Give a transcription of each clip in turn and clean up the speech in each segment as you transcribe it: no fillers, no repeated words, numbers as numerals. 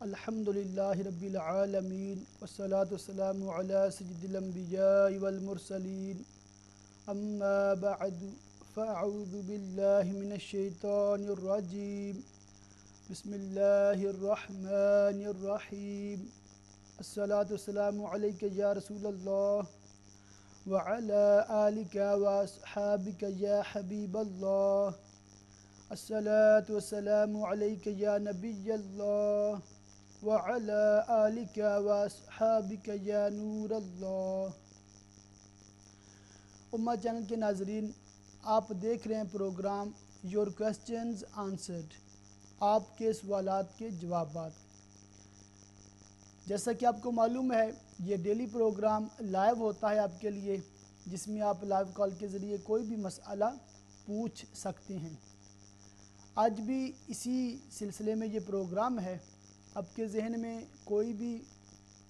الحمدللہ رب العالمین والصلاة والسلام علی سید الانبیاء والمرسلین اما بعد فاعوذ باللہ من الشیطان الرجیم بسم اللہ الرحمن الرحیم الصلاة والسلام علیک یا رسول اللہ وعلی آلک واصحابک یا حبیب اللہ الصلاة والسلام علیک یا نبی اللہ وعلى آلك واصحابك یا نور اللہ۔ امہ چینل کے ناظرین، آپ دیکھ رہے ہیں پروگرام یور کوسچنز آنسرڈ، آپ کے سوالات کے جوابات۔ جیسا کہ آپ کو معلوم ہے، یہ ڈیلی پروگرام لائیو ہوتا ہے آپ کے لیے، جس میں آپ لائیو کال کے ذریعے کوئی بھی مسئلہ پوچھ سکتے ہیں۔ آج بھی اسی سلسلے میں یہ پروگرام ہے۔ آپ کے ذہن میں کوئی بھی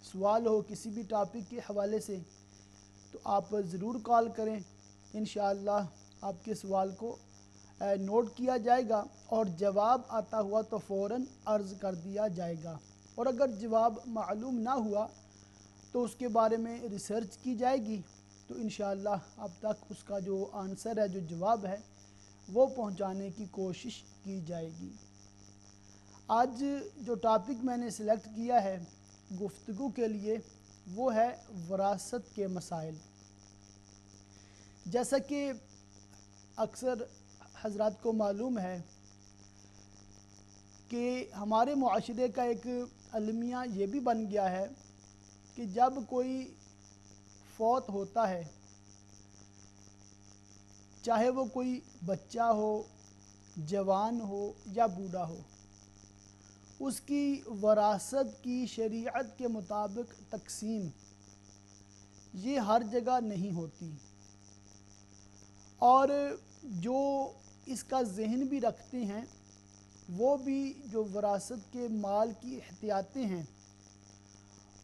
سوال ہو کسی بھی ٹاپک کے حوالے سے تو آپ ضرور کال کریں، انشاءاللہ آپ کے سوال کو نوٹ کیا جائے گا اور جواب آتا ہوا تو فوراً عرض کر دیا جائے گا، اور اگر جواب معلوم نہ ہوا تو اس کے بارے میں ریسرچ کی جائے گی تو انشاءاللہ اب تک اس کا جو آنسر ہے، جو جواب ہے، وہ پہنچانے کی کوشش کی جائے گی۔ آج جو ٹاپک میں نے سلیکٹ کیا ہے گفتگو کے لیے، وہ ہے وراثت کے مسائل۔ جیسا کہ اکثر حضرات کو معلوم ہے کہ ہمارے معاشرے کا ایک المیہ یہ بھی بن گیا ہے کہ جب کوئی فوت ہوتا ہے، چاہے وہ کوئی بچہ ہو، جوان ہو یا بوڑھا ہو، اس کی وراثت کی شریعت کے مطابق تقسیم یہ ہر جگہ نہیں ہوتی، اور جو اس کا ذہن بھی رکھتے ہیں وہ بھی جو وراثت کے مال کی احتیاطیں ہیں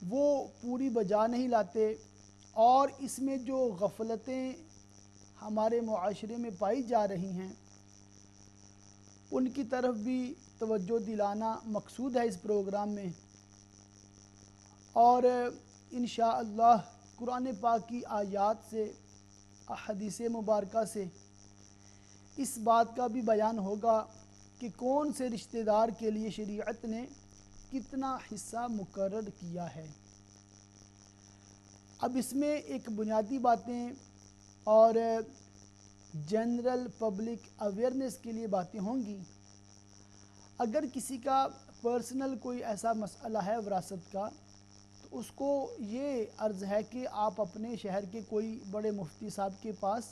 وہ پوری بجا نہیں لاتے، اور اس میں جو غفلتیں ہمارے معاشرے میں پائی جا رہی ہیں ان کی طرف بھی توجہ دلانا مقصود ہے اس پروگرام میں، اور انشاءاللہ قرآن پاک کی آیات سے، احادیث مبارکہ سے اس بات کا بھی بیان ہوگا کہ کون سے رشتہ دار کے لیے شریعت نے کتنا حصہ مقرر کیا ہے۔ اب اس میں ایک بنیادی باتیں اور جنرل پبلک اویئرنیس کے لیے باتیں ہوں گی۔ اگر کسی کا پرسنل کوئی ایسا مسئلہ ہے وراثت کا، تو اس کو یہ عرض ہے کہ آپ اپنے شہر کے کوئی بڑے مفتی صاحب کے پاس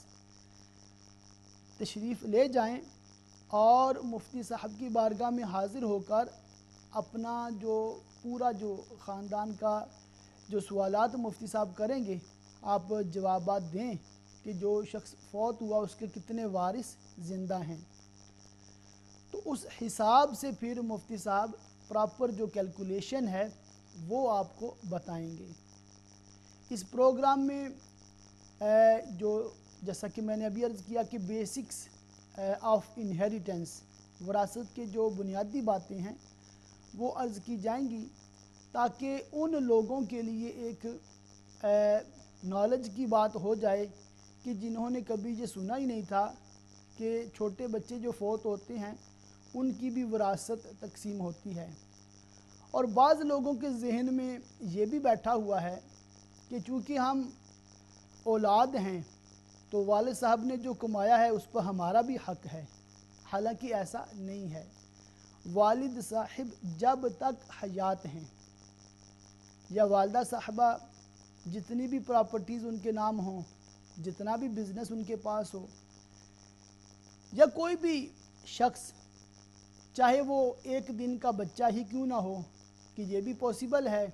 تشریف لے جائیں اور مفتی صاحب کی بارگاہ میں حاضر ہو کر اپنا جو پورا جو خاندان کا جو سوالات مفتی صاحب کریں گے، آپ جوابات دیں کہ جو شخص فوت ہوا اس کے کتنے وارث زندہ ہیں۔ تو اس حساب سے پھر مفتی صاحب پراپر جو کیلکولیشن ہے وہ آپ کو بتائیں گے۔ اس پروگرام میں جو جیسا کہ میں نے ابھی عرض کیا کہ بیسکس آف انہیریٹنس، وراثت کے جو بنیادی باتیں ہیں وہ عرض کی جائیں گی، تاکہ ان لوگوں کے لیے ایک نالج کی بات ہو جائے کہ جنہوں نے کبھی یہ سنا ہی نہیں تھا کہ چھوٹے بچے جو فوت ہوتے ہیں ان کی بھی وراثت تقسیم ہوتی ہے۔ اور بعض لوگوں کے ذہن میں یہ بھی بیٹھا ہوا ہے کہ چونکہ ہم اولاد ہیں تو والد صاحب نے جو کمایا ہے اس پر ہمارا بھی حق ہے، حالانکہ ایسا نہیں ہے۔ والد صاحب جب تک حیات ہیں یا والدہ صاحبہ جتنی بھی پراپرٹیز ان کے نام ہوں، جتنا بھی بزنس ان کے پاس ہو، یا کوئی بھی شخص چاہے وہ ایک دن کا بچہ ہی کیوں نہ ہو، کہ یہ بھی پاسبل ہے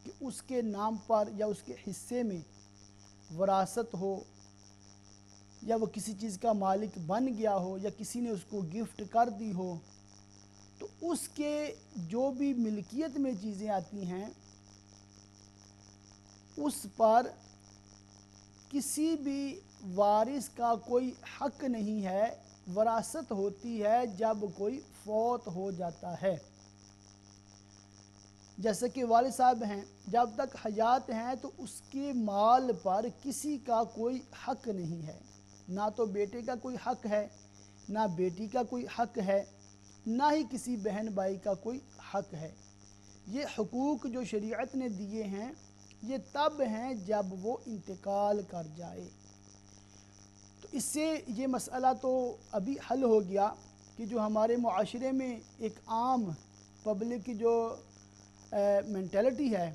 کہ اس کے نام پر یا اس کے حصے میں وراثت ہو، یا وہ کسی چیز کا مالک بن گیا ہو، یا کسی نے اس کو گفٹ کر دی ہو، تو اس کے جو بھی ملکیت میں چیزیں آتی ہیں اس پر کسی بھی وارث کا کوئی حق نہیں ہے، وراثت ہوتی ہے جب کوئی فوت ہو جاتا ہے۔ جیسا کہ والد صاحب ہیں جب تک حیات ہیں تو اس کے مال پر کسی کا کوئی حق نہیں ہے، نہ تو بیٹے کا کوئی حق ہے، نہ بیٹی کا کوئی حق ہے، نہ ہی کسی بہن بھائی کا کوئی حق ہے۔ یہ حقوق جو شریعت نے دیے ہیں یہ تب ہیں جب وہ انتقال کر جائے۔ تو اس سے یہ مسئلہ تو ابھی حل ہو گیا کہ جو ہمارے معاشرے میں ایک عام پبلک کی جو مینٹلٹی ہے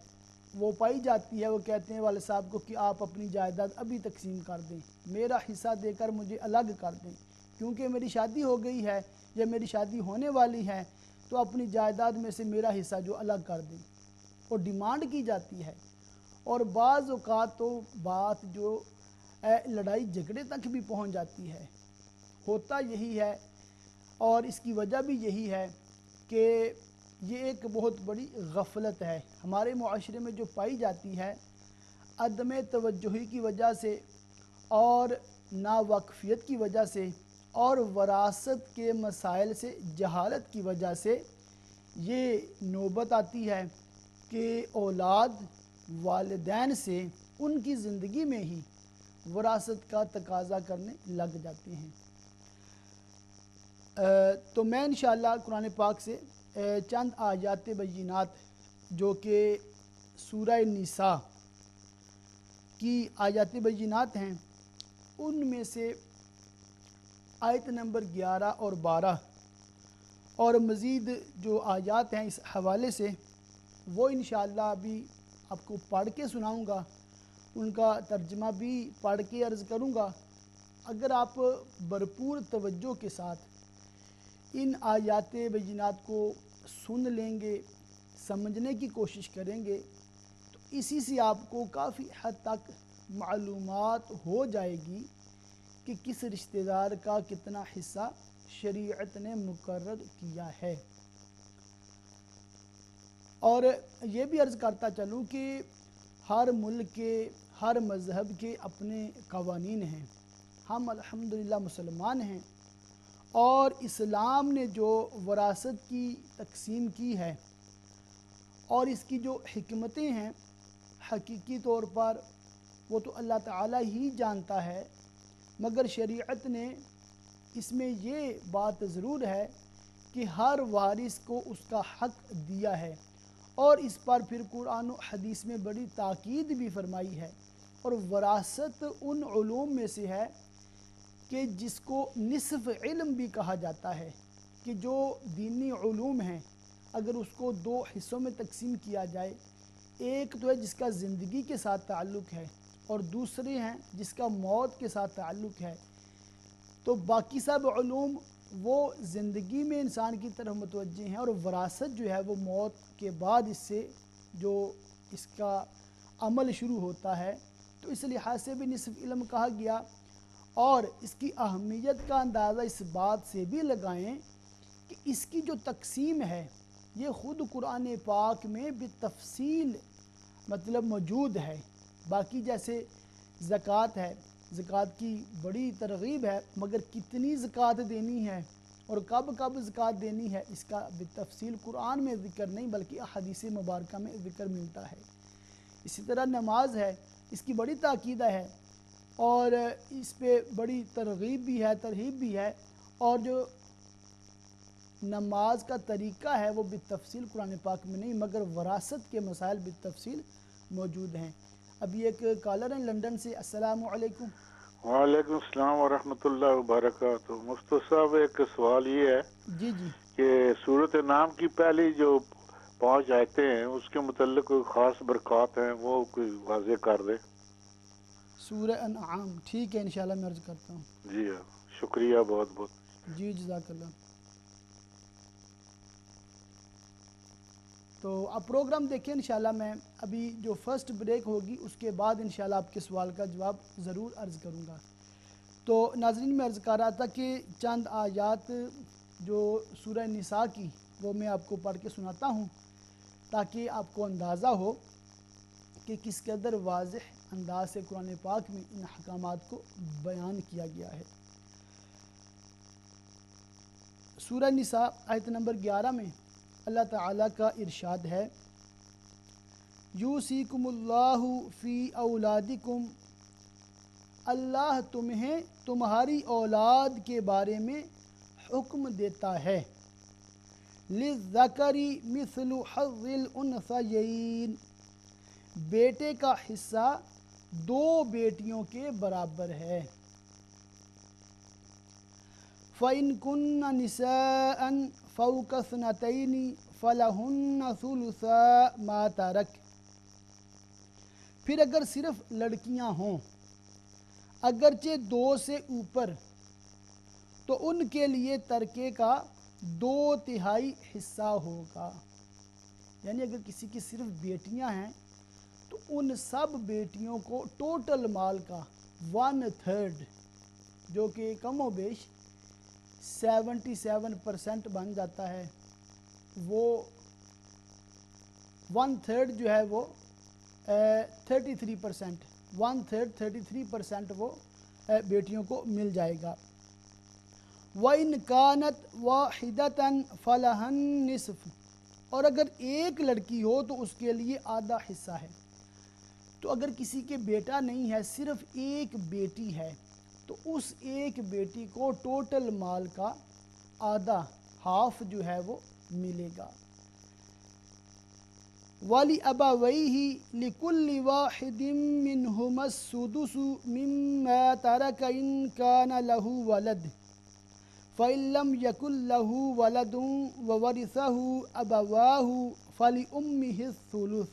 وہ پائی جاتی ہے، وہ کہتے ہیں والد صاحب کو کہ آپ اپنی جائیداد ابھی تقسیم کر دیں، میرا حصہ دے کر مجھے الگ کر دیں، کیونکہ میری شادی ہو گئی ہے یا میری شادی ہونے والی ہے تو اپنی جائیداد میں سے میرا حصہ جو الگ کر دیں، اور ڈیمانڈ کی جاتی ہے۔ اور بعض اوقات تو بات جو لڑائی جھگڑے تک بھی پہنچ جاتی ہے۔ ہوتا یہی ہے اور اس کی وجہ بھی یہی ہے کہ یہ ایک بہت بڑی غفلت ہے ہمارے معاشرے میں جو پائی جاتی ہے، عدم توجہی کی وجہ سے اور ناواقفیت کی وجہ سے اور وراثت کے مسائل سے جہالت کی وجہ سے یہ نوبت آتی ہے کہ اولاد والدین سے ان کی زندگی میں ہی وراثت کا تقاضا کرنے لگ جاتے ہیں۔ تو میں انشاءاللہ قرآن پاک سے چند آیات بینات جو کہ سورہ نساء کی آیات بینات ہیں ان میں سے آیت نمبر 11 اور 12 اور مزید جو آیات ہیں اس حوالے سے وہ انشاءاللہ ابھی آپ کو پڑھ کے سناؤں گا، ان کا ترجمہ بھی پڑھ کے عرض کروں گا۔ اگر آپ بھرپور توجہ کے ساتھ ان آیات بینات کو سن لیں گے، سمجھنے کی کوشش کریں گے تو اسی سے آپ کو کافی حد تک معلومات ہو جائے گی کہ کس رشتہ دار کا کتنا حصہ شریعت نے مقرر کیا ہے۔ اور یہ بھی عرض کرتا چلوں کہ ہر ملک کے ہر مذہب کے اپنے قوانین ہیں۔ ہم الحمدللہ مسلمان ہیں اور اسلام نے جو وراثت کی تقسیم کی ہے اور اس کی جو حکمتیں ہیں حقیقی طور پر وہ تو اللہ تعالیٰ ہی جانتا ہے، مگر شریعت نے اس میں یہ بات ضرور ہے کہ ہر وارث کو اس کا حق دیا ہے، اور اس پر پھر قرآن و حدیث میں بڑی تاکید بھی فرمائی ہے۔ اور وراثت ان علوم میں سے ہے کہ جس کو نصف علم بھی کہا جاتا ہے، کہ جو دینی علوم ہیں اگر اس کو دو حصوں میں تقسیم کیا جائے، ایک تو ہے جس کا زندگی کے ساتھ تعلق ہے اور دوسرے ہیں جس کا موت کے ساتھ تعلق ہے، تو باقی سب علوم وہ زندگی میں انسان کی طرف متوجہ ہیں، اور وراثت جو ہے وہ موت کے بعد اس سے جو اس کا عمل شروع ہوتا ہے، تو اس لحاظ سے بھی نصف علم کہا گیا۔ اور اس کی اہمیت کا اندازہ اس بات سے بھی لگائیں کہ اس کی جو تقسیم ہے یہ خود قرآن پاک میں بالتفصیل مطلب موجود ہے۔ باقی جیسے زکوٰۃ ہے، زکوٰۃ کی بڑی ترغیب ہے، مگر کتنی زکوٰۃ دینی ہے اور کب کب زکوٰۃ دینی ہے اس کا بالتفصیل قرآن میں ذکر نہیں بلکہ احادیث مبارکہ میں ذکر ملتا ہے۔ اسی طرح نماز ہے، اس کی بڑی تاکید ہے اور اس پہ بڑی ترغیب بھی ہے، ترہیب بھی ہے، اور جو نماز کا طریقہ ہے وہ بالتفصیل قرآن پاک میں نہیں مگر وراثت کے مسائل بالتفصیل موجود ہیں۔ ابھی ایک کالر ہیں لندن سے۔ السلام علیکم۔ وعلیکم السلام ورحمۃ اللہ وبرکاتہ۔ مفتی صاحب ایک سوال یہ ہے جی جی کہ سورۃ نام کی پہلی جو 5 آیتیں ہیں اس کے متعلق کوئی خاص برکات ہیں وہ کوئی واضح کر دے۔ سورہ انعام، ٹھیک ہے انشاءاللہ میں عرض کرتا ہوں۔ جی ہاں، شکریہ بہت بہت۔ جی جزاک اللہ۔ تو اب پروگرام دیکھیں انشاءاللہ میں ابھی جو فرسٹ بریک ہوگی اس کے بعد انشاءاللہ آپ کے سوال کا جواب ضرور عرض کروں گا۔ تو ناظرین میں عرض کر رہا تھا کہ چند آیات جو سورہ نساء کی وہ میں آپ کو پڑھ کے سناتا ہوں تاکہ آپ کو اندازہ ہو کہ کس قدر واضح انداز سے قرآن پاک میں ان احکامات کو بیان کیا گیا ہے۔ سورہ نساء آیت نمبر 11 میں اللہ تعالیٰ کا ارشاد ہے، یوصیکم اللہ فی اولادکم، اللہ تمہیں تمہاری اولاد کے بارے میں حکم دیتا ہے، للذکر مثل حظ الانثیین، بیٹے کا حصہ دو بیٹیوں کے برابر ہے۔ فَإِن كُنَّ نِسَاءً فَوْقَ اثْنَتَيْنِ فَلَهُنَّ ثُلُثَا مَا تَرَكَ، پھر اگر صرف لڑکیاں ہوں اگرچہ دو سے اوپر، تو ان کے لیے ترکے کا 2/3 حصہ ہوگا۔ یعنی اگر کسی کی صرف بیٹیاں ہیں تو ان سب بیٹیوں کو ٹوٹل مال کا 1/3، جو کہ کم و بیش 77% بن جاتا ہے، وہ 1/3 جو ہے وہ 33%، 1/3 33% وہ بیٹیوں کو مل جائے گا۔ وَإِنْ كَانَتْ وَاحِدَةً فَلَهَا النِّصْفُ، اور اگر ایک لڑکی ہو تو اس کے لیے آدھا حصہ ہے۔ تو اگر کسی کے بیٹا نہیں ہے، صرف ایک بیٹی ہے، تو اس ایک بیٹی کو ٹوٹل مال کا آدھا، ہاف جو ہے وہ ملے گا۔ وَلِأَبَوَيْهِ لِكُلِّ وَاحِدٍ مِّنْهُمَا السُّدُسُ مِمَّا تَرَكَ إِنْ كَانَ لَهُ وَلَدٌ فَإِنْ لَمْ يَكُنْ لَهُ وَلَدٌ وَوَرِثَهُ أَبَوَاهُ فَلِأُمِّهِ الثُّلُثُ،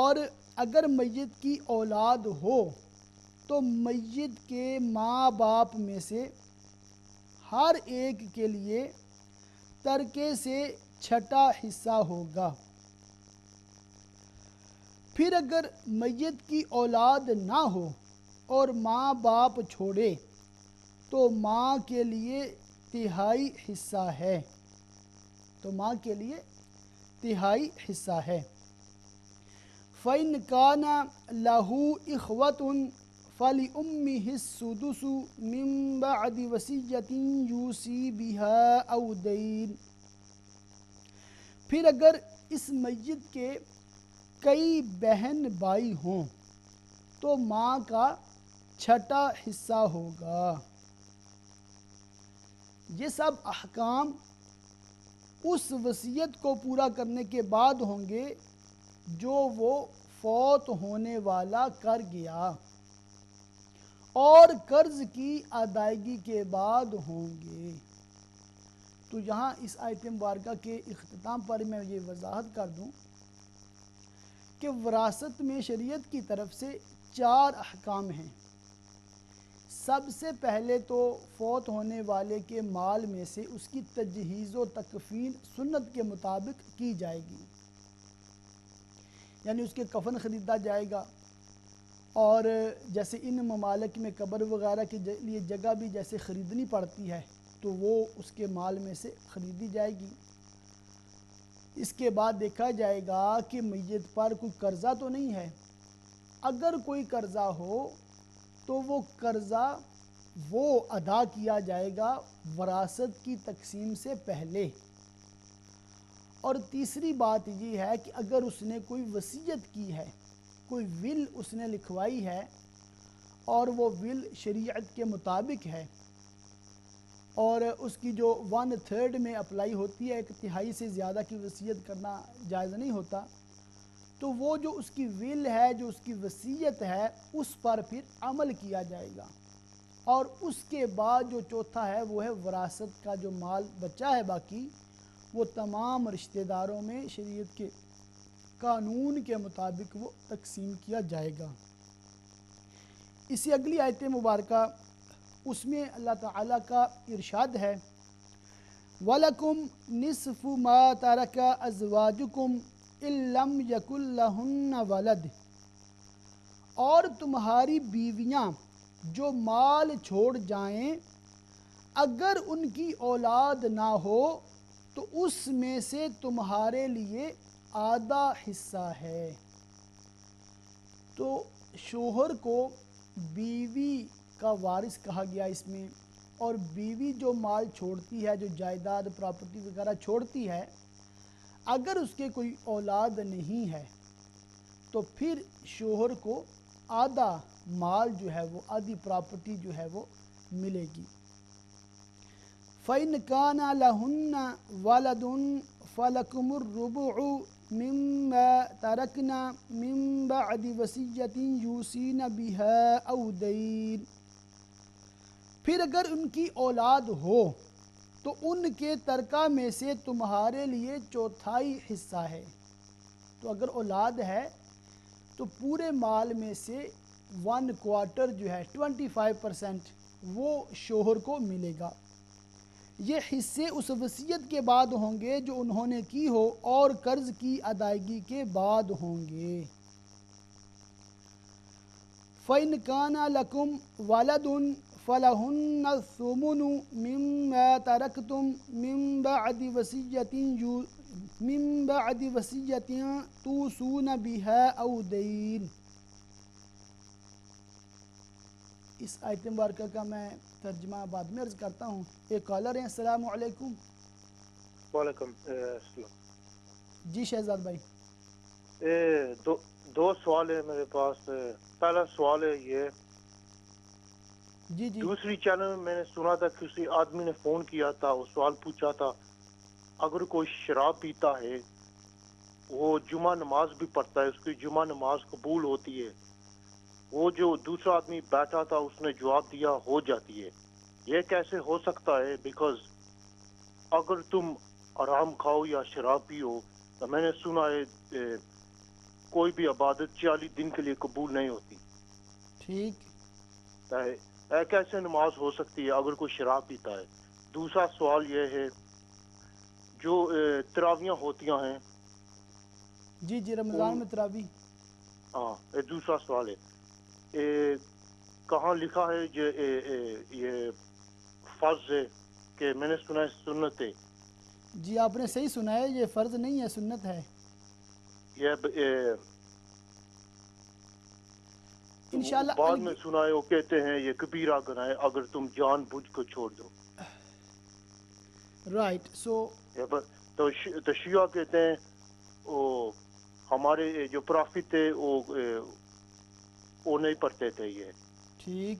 اور اگر میت کی اولاد ہو تو میت کے ماں باپ میں سے ہر ایک کے لیے ترکے سے 6واں حصہ ہوگا۔ پھر اگر میت کی اولاد نہ ہو اور ماں باپ چھوڑے تو ماں کے لیے 1/3 حصہ ہے، تو ماں کے لیے 1/3 حصہ ہے۔ فَإِنْ كَانَ لَهُ إِخْوَةٌ فَلِأُمِّهِ السُّدُسُ مِنْ بَعْدِ وَصِيَّةٍ يُوصِي بِهَا أَوْ دَيْنٍ، پھر اگر اس میت کے کئی بہن بھائی ہوں تو ماں کا 6واں حصہ ہوگا۔ یہ سب احکام اس وصیت کو پورا کرنے کے بعد ہوں گے جو وہ فوت ہونے والا کر گیا، اور قرض کی ادائیگی کے بعد ہوں گے۔ تو یہاں اس آیت مبارکہ کے اختتام پر میں یہ وضاحت کر دوں کہ وراثت میں شریعت کی طرف سے 4 احکام ہیں۔ سب سے پہلے تو فوت ہونے والے کے مال میں سے اس کی تجہیز و تکفین سنت کے مطابق کی جائے گی، یعنی اس کے کفن خریدا جائے گا، اور جیسے ان ممالک میں قبر وغیرہ کے لیے جگہ بھی جیسے خریدنی پڑتی ہے تو وہ اس کے مال میں سے خریدی جائے گی۔ اس کے بعد دیکھا جائے گا کہ میت پر کوئی قرضہ تو نہیں ہے، اگر کوئی قرضہ ہو تو وہ قرضہ وہ ادا کیا جائے گا وراثت کی تقسیم سے پہلے۔ اور تیسری بات یہ ہے کہ اگر اس نے کوئی وصیت کی ہے، کوئی ول اس نے لکھوائی ہے، اور وہ ول شریعت کے مطابق ہے، اور اس کی جو 1/3 میں اپلائی ہوتی ہے، 1/3 سے زیادہ کی وصیت کرنا جائز نہیں ہوتا، تو وہ جو اس کی ول ہے، جو اس کی وصیت ہے، اس پر پھر عمل کیا جائے گا۔ اور اس کے بعد جو چوتھا ہے وہ ہے وراثت کا جو مال بچا ہے باقی، وہ تمام رشتہ داروں میں شریعت کے قانون کے مطابق وہ تقسیم کیا جائے گا۔ اسی اگلی آیت مبارکہ، اس میں اللہ تعالیٰ کا ارشاد ہے وَلَكُمْ نِصْفُ مَا تَرَكَ أَزْوَاجُكُمْ إِن لَّمْ يَكُن لَّهُنَّ وَلَدٌ، اور تمہاری بیویاں جو مال چھوڑ جائیں اگر ان کی اولاد نہ ہو تو اس میں سے تمہارے لیے آدھا حصہ ہے۔ تو شوہر کو بیوی کا وارث کہا گیا اس میں، اور بیوی جو مال چھوڑتی ہے، جو جائیداد پراپرٹی وغیرہ چھوڑتی ہے، اگر اس کے کوئی اولاد نہیں ہے تو پھر شوہر کو آدھا مال جو ہے وہ آدھی پراپرٹی جو ہے وہ ملے گی۔ فَإِنْ كَانَ لَهُنَّ وَلَدٌ فَلَكُمُ الرُّبُعُ مِمَّا تَرَكْنَ مِن بَعْدِ وَصِيَّةٍ يُوصِينَ بِهَا أَوْ دَيْنٍ۔ پھر اگر ان کی اولاد ہو تو ان کے ترکہ میں سے تمہارے لیے چوتھائی حصہ ہے۔ تو اگر اولاد ہے تو پورے مال میں سے 1/4 جو ہے 25% وہ شوہر کو ملے گا۔ یہ حصے اس وصیت کے بعد ہوں گے جو انہوں نے کی ہو اور قرض کی ادائیگی کے بعد ہوں گے۔ فَإِنْ كَانَ لَكُمْ وَلَدٌ فَلَهُنَّ الثُّمُنُ مِمَّا تَرَكْتُمْ مِن بَعْدِ وَصِيَّةٍ تُوصُونَ بِهَا أَوْ دَيْنٍ۔ اس آیت مبارکہ کا میں ترجمہ بعد میں عرض کرتا ہوں۔ ایک کالر ہیں، السلام علیکم۔ وعلیکم السلام۔ جی شہزاد بھائی۔ دو سوال ہے میرے پاس۔ پہلا سوال ہے یہ، جی جی دوسری چینل میں نے سنا تھا کسی آدمی نے فون کیا تھا، وہ سوال پوچھا تھا اگر کوئی شراب پیتا ہے وہ جمعہ نماز بھی پڑھتا ہے، اس کی جمعہ نماز قبول ہوتی ہے، وہ جو دوسرا آدمی بیٹھا تھا اس نے جواب دیا ہو جاتی ہے، یہ کیسے ہو سکتا ہے؟ بیکاز اگر تم آرام کھاؤ یا شراب پیو تو میں نے سنا ہے کوئی بھی عبادت 40 دن کے لیے قبول نہیں ہوتی۔ ٹھیک۔ کیسے نماز ہو سکتی ہے اگر کوئی شراب پیتا ہے؟ دوسرا سوال یہ ہے، جو تراویاں ہوتیاں ہیں، جی جی رمضان میں تراویح۔ ہاں دوسرا سوال ہے، کہاں لکھا ہے یہ فرض ہے کہ میں نے سنا ہے سنت ہے؟ جی آپ نے صحیح سنا ہے، یہ فرض نہیں ہے، سنت ہے۔ انشاءاللہ بعد میں سنا ہے وہ کہتے ہیں یہ کبیرہ گناہ ہے اگر تم جان بوجھ کو چھوڑ دو۔ رائٹ۔ سو تو شیعہ کہتے ہیں وہ ہمارے جو پرافت تھے وہ نہیں پڑھتے تھے یہ۔ ٹھیک۔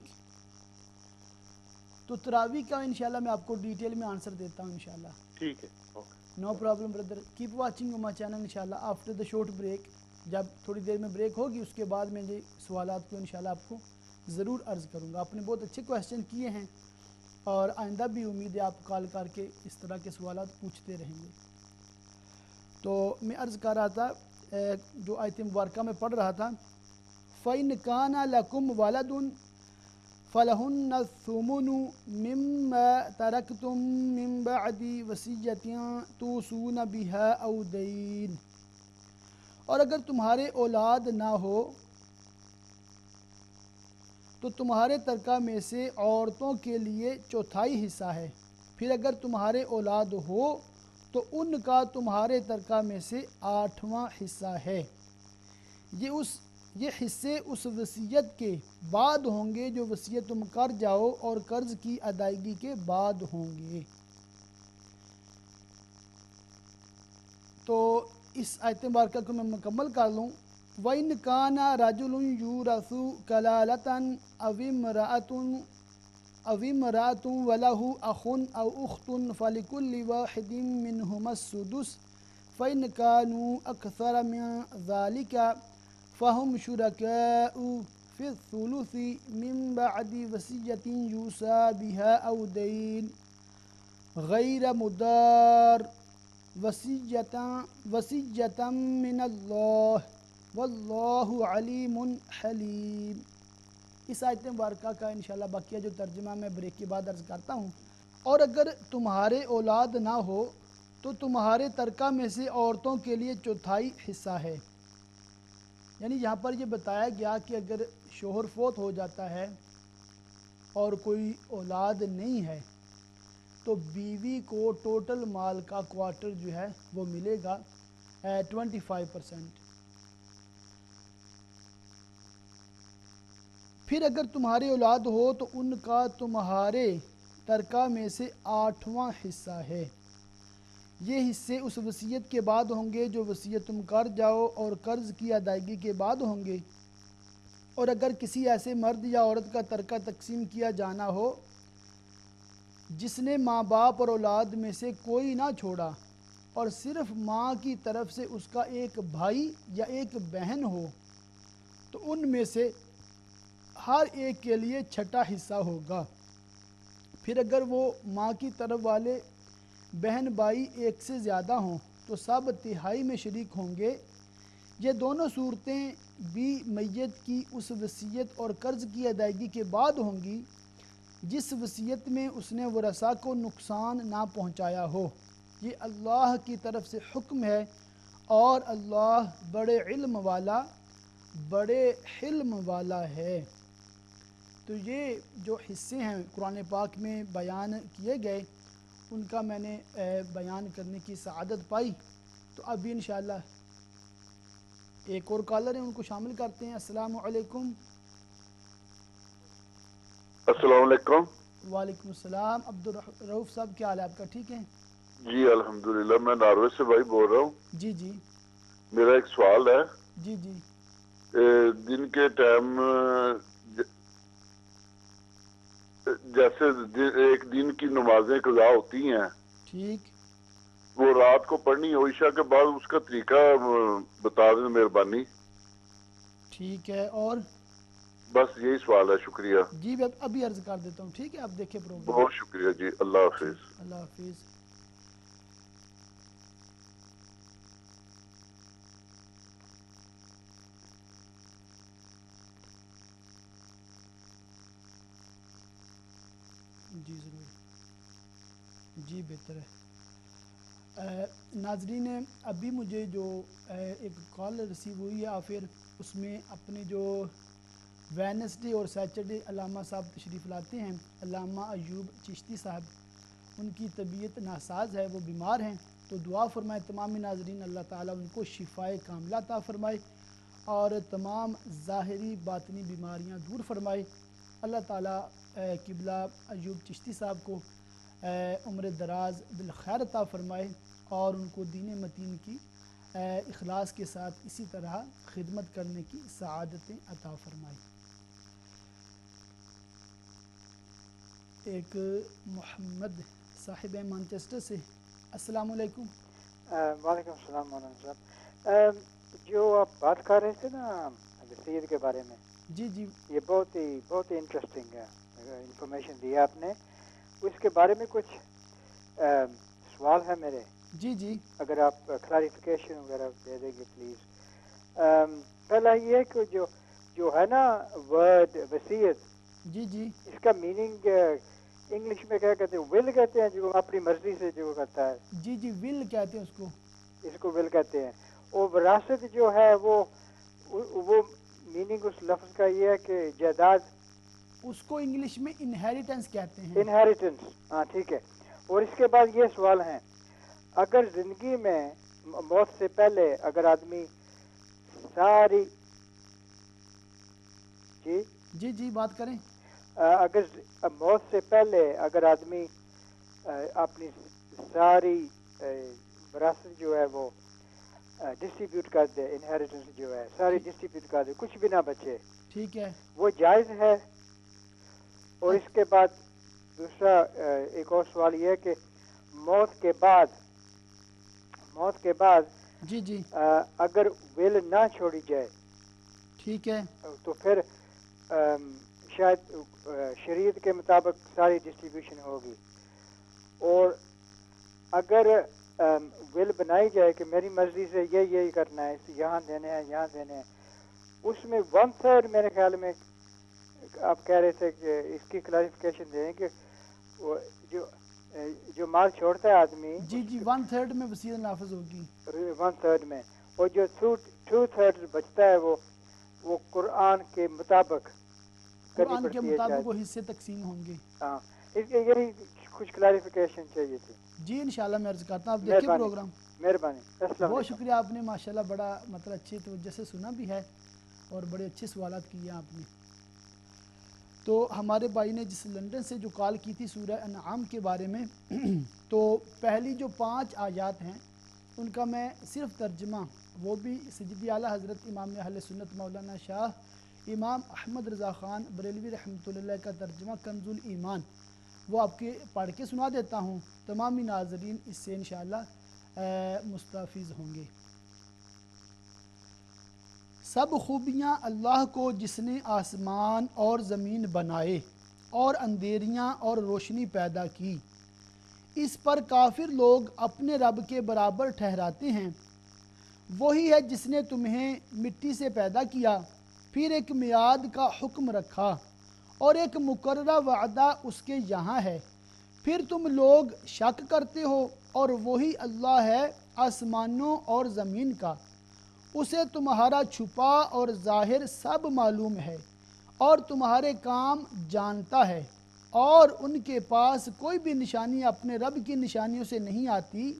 تو تراویح کا انشاءاللہ میں آپ کو ڈیٹیل میں آنسر دیتا ہوں انشاءاللہ۔ ٹھیک ہے، no problem brother, keep watching ما چینل انشاءاللہ آفٹر دا شورٹ بریک۔ جب تھوڑی دیر میں بریک ہوگی اس کے بعد میں یہ سوالات کو انشاءاللہ آپ کو ضرور عرض کروں گا۔ آپ نے بہت اچھے کویسچن کیے ہیں اور آئندہ بھی امید ہے آپ کال کر کے اس طرح کے سوالات پوچھتے رہیں گے۔ تو میں عرض کر رہا تھا، جو آیت مبارکہ میں پڑھ رہا تھا، فَإِنْ كَانَ لَكُمْ وَلَدٌ فَلَهُنَّ الثُّمُنُ مِمَّا تَرَكْتُم مِّن بَعْدِ وَصِيَّةٍ تُوصُونَ بِهَا أَوْ دَيْنٍ۔ اور اگر تمہارے اولاد نہ ہو تو تمہارے ترکہ میں سے عورتوں کے لیے چوتھائی حصہ ہے، پھر اگر تمہارے اولاد ہو تو ان کا تمہارے ترکہ میں سے 8واں حصہ ہے۔ یہ حصے اس وصیت کے بعد ہوں گے جو وصیت تم کر جاؤ اور قرض کی ادائیگی کے بعد ہوں گے۔ تو اس آیت مبارکہ کو میں مکمل کر لوں۔ وَإِنْ كَانَ رَجُلٌ يُورَثُ كَلَالَةً أَوِ امْرَأَةٌ وَلَهُ أَخٌ أَوْ أُخْتٌ فَلِكُلِّ وَاحِدٍ مِّنْهُمَا السُّدُسُ فَإِنْ كَانُوا أَكْثَرَ مِنْ ذَلِكَ فَهُمْ شُرَكَاءُ فِي الثُّلُثِ مِنْ بَعْدِ وَصِيَّةٍ يُوصَى بِهَا أَوْ دَيْنٍ غَيْرَ مُضَارٍّ وَصِيَّةً مِّنَ اللَّهِ وَاللَّهُ عَلِيمٌ حَلِيمٌ۔ اس آیت مبارکہ کا انشاءاللہ بقیہ جو ترجمہ میں بریک کے بعد عرض کرتا ہوں۔ اور اگر تمہارے اولاد نہ ہو تو تمہارے ترکہ میں سے عورتوں کے لیے چوتھائی حصہ ہے۔ یعنی یہاں پر یہ بتایا گیا کہ اگر شوہر فوت ہو جاتا ہے اور کوئی اولاد نہیں ہے تو بیوی کو ٹوٹل مال کا کوارٹر جو ہے وہ ملے گا 25%۔ پھر اگر تمہاری اولاد ہو تو ان کا تمہارے ترکہ میں سے 8واں حصہ ہے۔ یہ حصے اس وصیت کے بعد ہوں گے جو وصیت تم کر جاؤ اور قرض کی ادائیگی کے بعد ہوں گے۔ اور اگر کسی ایسے مرد یا عورت کا ترکہ تقسیم کیا جانا ہو جس نے ماں باپ اور اولاد میں سے کوئی نہ چھوڑا اور صرف ماں کی طرف سے اس کا ایک بھائی یا ایک بہن ہو تو ان میں سے ہر ایک کے لیے چھٹا حصہ ہوگا۔ پھر اگر وہ ماں کی طرف والے بہن بھائی ایک سے زیادہ ہوں تو سب تہائی میں شریک ہوں گے۔ یہ دونوں صورتیں بھی میت کی اس وصیت اور قرض کی ادائیگی کے بعد ہوں گی جس وصیت میں اس نے ورثاء کو نقصان نہ پہنچایا ہو۔ یہ اللہ کی طرف سے حکم ہے اور اللہ بڑے علم والا بڑے حلم والا ہے۔ تو یہ جو حصے ہیں قرآن پاک میں بیان کیے گئے ان کا میں نے بیان کرنے کی سعادت پائی۔ تو اب انشاءاللہ ایک اور کالر ہیں، ان کو شامل کرتے ہیں۔ السلام علیکم۔ السلام علیکم۔ وعلیکم السلام۔ عبدالرؤف صاحب کیا حال ہے آپ کا؟ ٹھیک ہے جی الحمدللہ، میں ناروے سے بھائی بول رہا ہوں۔ جی جی میرا ایک سوال ہے۔ جی جی دن کے ٹائم جیسے ایک دن کی نمازیں قضا ہوتی ہیں، ٹھیک وہ رات کو پڑھنی ہو عشاء کے بعد، اس کا طریقہ بتا دیں مہربانی۔ ٹھیک ہے، اور بس یہی سوال ہے، شکریہ۔ جی میں ابھی عرض کر دیتا ہوں، ٹھیک ہے، آپ دیکھیں پروگرام۔ بہت شکریہ جی، اللہ حافظ۔ اللہ حافظ۔ جی ضرور، جی بہتر ہے۔ ناظرین، ابھی مجھے جو ایک کال ریسیو ہوئی ہے، اور پھر اس میں اپنے جو وینسڈے اور سیچرڈے علامہ صاحب تشریف لاتے ہیں، علامہ ایوب چشتی صاحب، ان کی طبیعت ناساز ہے، وہ بیمار ہیں، تو دعا فرمائے تمام ناظرین، اللہ تعالیٰ ان کو شفائے کاملہ عطا فرمائے اور تمام ظاہری باطنی بیماریاں دور فرمائے۔ اللہ تعالیٰ قبلہ ایوب چشتی صاحب کو عمر دراز بالخیر عطا فرمائے اور ان کو دین متین کی اخلاص کے ساتھ اسی طرح خدمت کرنے کی سعادتیں عطا فرمائے۔ ایک محمد صاحب ہیں مانچسٹر سے، السلام علیکم۔ وعلیکم السلام مولانا صاحب، جو آپ بات کر رہے تھے نا وصیت کے بارے میں، جی جی یہ بہت ہی انٹرسٹنگ انفارمیشن دی آپ نے۔ اس کے بارے میں کچھ سوال ہے میرے، جی جی اگر آپ کلیریفیکیشن وغیرہ دے دیں گے پلیز۔ پہلا یہ ہے کہ جو ہے نا ورڈ وصیت، جی جی اس کا میننگ انگلش میں کیا کہتے ہیں؟ ول کہتے ہیں، جو اپنی مرضی سے جو کرتا ہے، جی جی ول کہتے ہیں اس کو۔ اس کو ول کہتے ہیں۔ اور وراثت جو ہے وہ میننگ اس لفظ کا یہ ہے کہ جائیداد، اس کو انگلش میں انہیریٹنس کہتے ہیں۔ انہیریٹنس، ہاں ٹھیک ہے۔ اور اس کے بعد یہ سوال ہیں، اگر زندگی میں موت سے پہلے اگر آدمی ساری جی جی بات کریں۔ اگر موت سے پہلے اگر آدمی اپنی ساری وراثت جو ہے وہ ڈسٹریبیوٹ کر دے، انہیریٹنس جو ہے ساری ڈسٹریبیوٹ کر دے، کچھ بھی نہ بچے، ٹھیک ہے، وہ جائز ہے؟ اور اس کے بعد دوسرا ایک اور سوال یہ ہے کہ موت کے بعد جی جی اگر ول نہ چھوڑی جائے ٹھیک ہے، تو پھر شاید شریعت کے مطابق ساری ڈسٹریبیوشن ہوگی۔ اور اگر ول بنائی جائے کہ میری مرضی سے یہی کرنا ہے، یہاں دینے ہیں یہاں دینے ہیں، اس میں 1/3 میرے خیال میں آپ کہہ رہے تھے کہ اس کی کلیریفیکیشن دیں کہ جو مال چھوڑتا ہے آدمی، جی جی 1/3 میں وصیت نافذ ہوگی۔ 1/3 میں، اور جو 2/3 بچتا ہے وہ قرآن کے مطابق قرآن کے مطابق وہ حصے تقسیم ہوں گے۔ ہاں، یہی کچھ کلیریفیکیشن چاہیے تھی۔ جی انشاءاللہ میں عرض کرتا ہوں، آپ دیکھیں پروگرام۔ مہربانی، السلام بہت شکریہ، آپ نے ماشاءاللہ بڑا مطلب اچھی توجہ سے سنا بھی ہے اور بڑے اچھے سوالات کیے ہیں آپ نے۔ تو ہمارے بھائی نے جس لندن سے جو کال کی تھی سورہ انعام کے بارے میں، تو پہلی جو 5 آیات ہیں ان کا میں صرف ترجمہ، وہ بھی سیدی اعلیٰ حضرت امام اہل سنت مولانا شاہ امام احمد رضا خان بریلوی رحمۃ اللہ کا ترجمہ کنز الایمان، وہ آپ کے پڑھ کے سنا دیتا ہوں، تمامی ناظرین اس سے انشاءاللہ مستفیض ہوں گے۔ سب خوبیاں اللہ کو جس نے آسمان اور زمین بنائے اور اندھیریاں اور روشنی پیدا کی، اس پر کافر لوگ اپنے رب کے برابر ٹھہراتے ہیں۔ وہی ہے جس نے تمہیں مٹی سے پیدا کیا، پھر ایک میعاد کا حکم رکھا اور ایک مقررہ وعدہ اس کے یہاں ہے، پھر تم لوگ شک کرتے ہو، اور وہی اللہ ہے آسمانوں اور زمین کا، اسے تمہارا چھپا اور ظاہر سب معلوم ہے، اور تمہارے کام جانتا ہے، اور ان کے پاس کوئی بھی نشانی اپنے رب کی نشانیوں سے نہیں آتی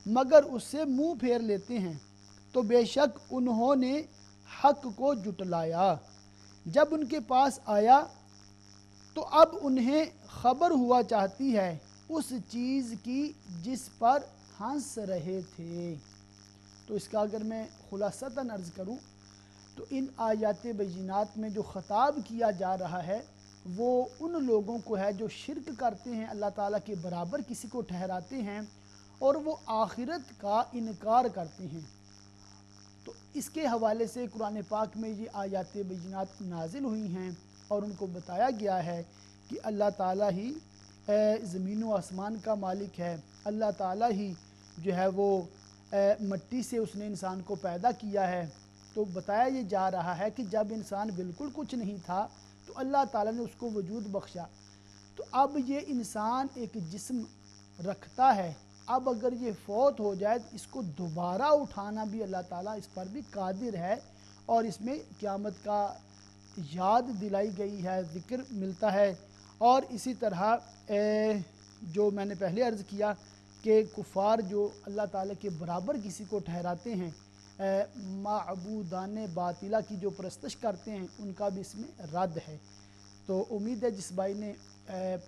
مگر اس سے منہ پھیر لیتے ہیں۔ تو بے شک انہوں نے حق کو جھٹلایا، جب ان کے پاس آیا تو اب انہیں خبر ہوا چاہتی ہے اس چیز کی جس پر ہنس رہے تھے۔ تو اس کا اگر میں خلاصتاً عرض کروں تو ان آیات بینات میں جو خطاب کیا جا رہا ہے وہ ان لوگوں کو ہے جو شرک کرتے ہیں، اللہ تعالیٰ کے برابر کسی کو ٹھہراتے ہیں اور وہ آخرت کا انکار کرتے ہیں۔ تو اس کے حوالے سے قرآن پاک میں یہ آیات بینات نازل ہوئی ہیں اور ان کو بتایا گیا ہے کہ اللہ تعالیٰ ہی زمین و آسمان کا مالک ہے، اللہ تعالیٰ ہی جو ہے وہ مٹی سے اس نے انسان کو پیدا کیا ہے۔ تو بتایا یہ جا رہا ہے کہ جب انسان بالکل کچھ نہیں تھا تو اللہ تعالیٰ نے اس کو وجود بخشا، تو اب یہ انسان ایک جسم رکھتا ہے، اب اگر یہ فوت ہو جائے تو اس کو دوبارہ اٹھانا بھی اللہ تعالیٰ اس پر بھی قادر ہے، اور اس میں قیامت کا یاد دلائی گئی ہے، ذکر ملتا ہے۔ اور اسی طرح جو میں نے پہلے عرض کیا کہ کفار جو اللہ تعالیٰ کے برابر کسی کو ٹھہراتے ہیں، معبودان باطلہ کی جو پرستش کرتے ہیں، ان کا بھی اس میں رد ہے۔ تو امید ہے جس بھائی نے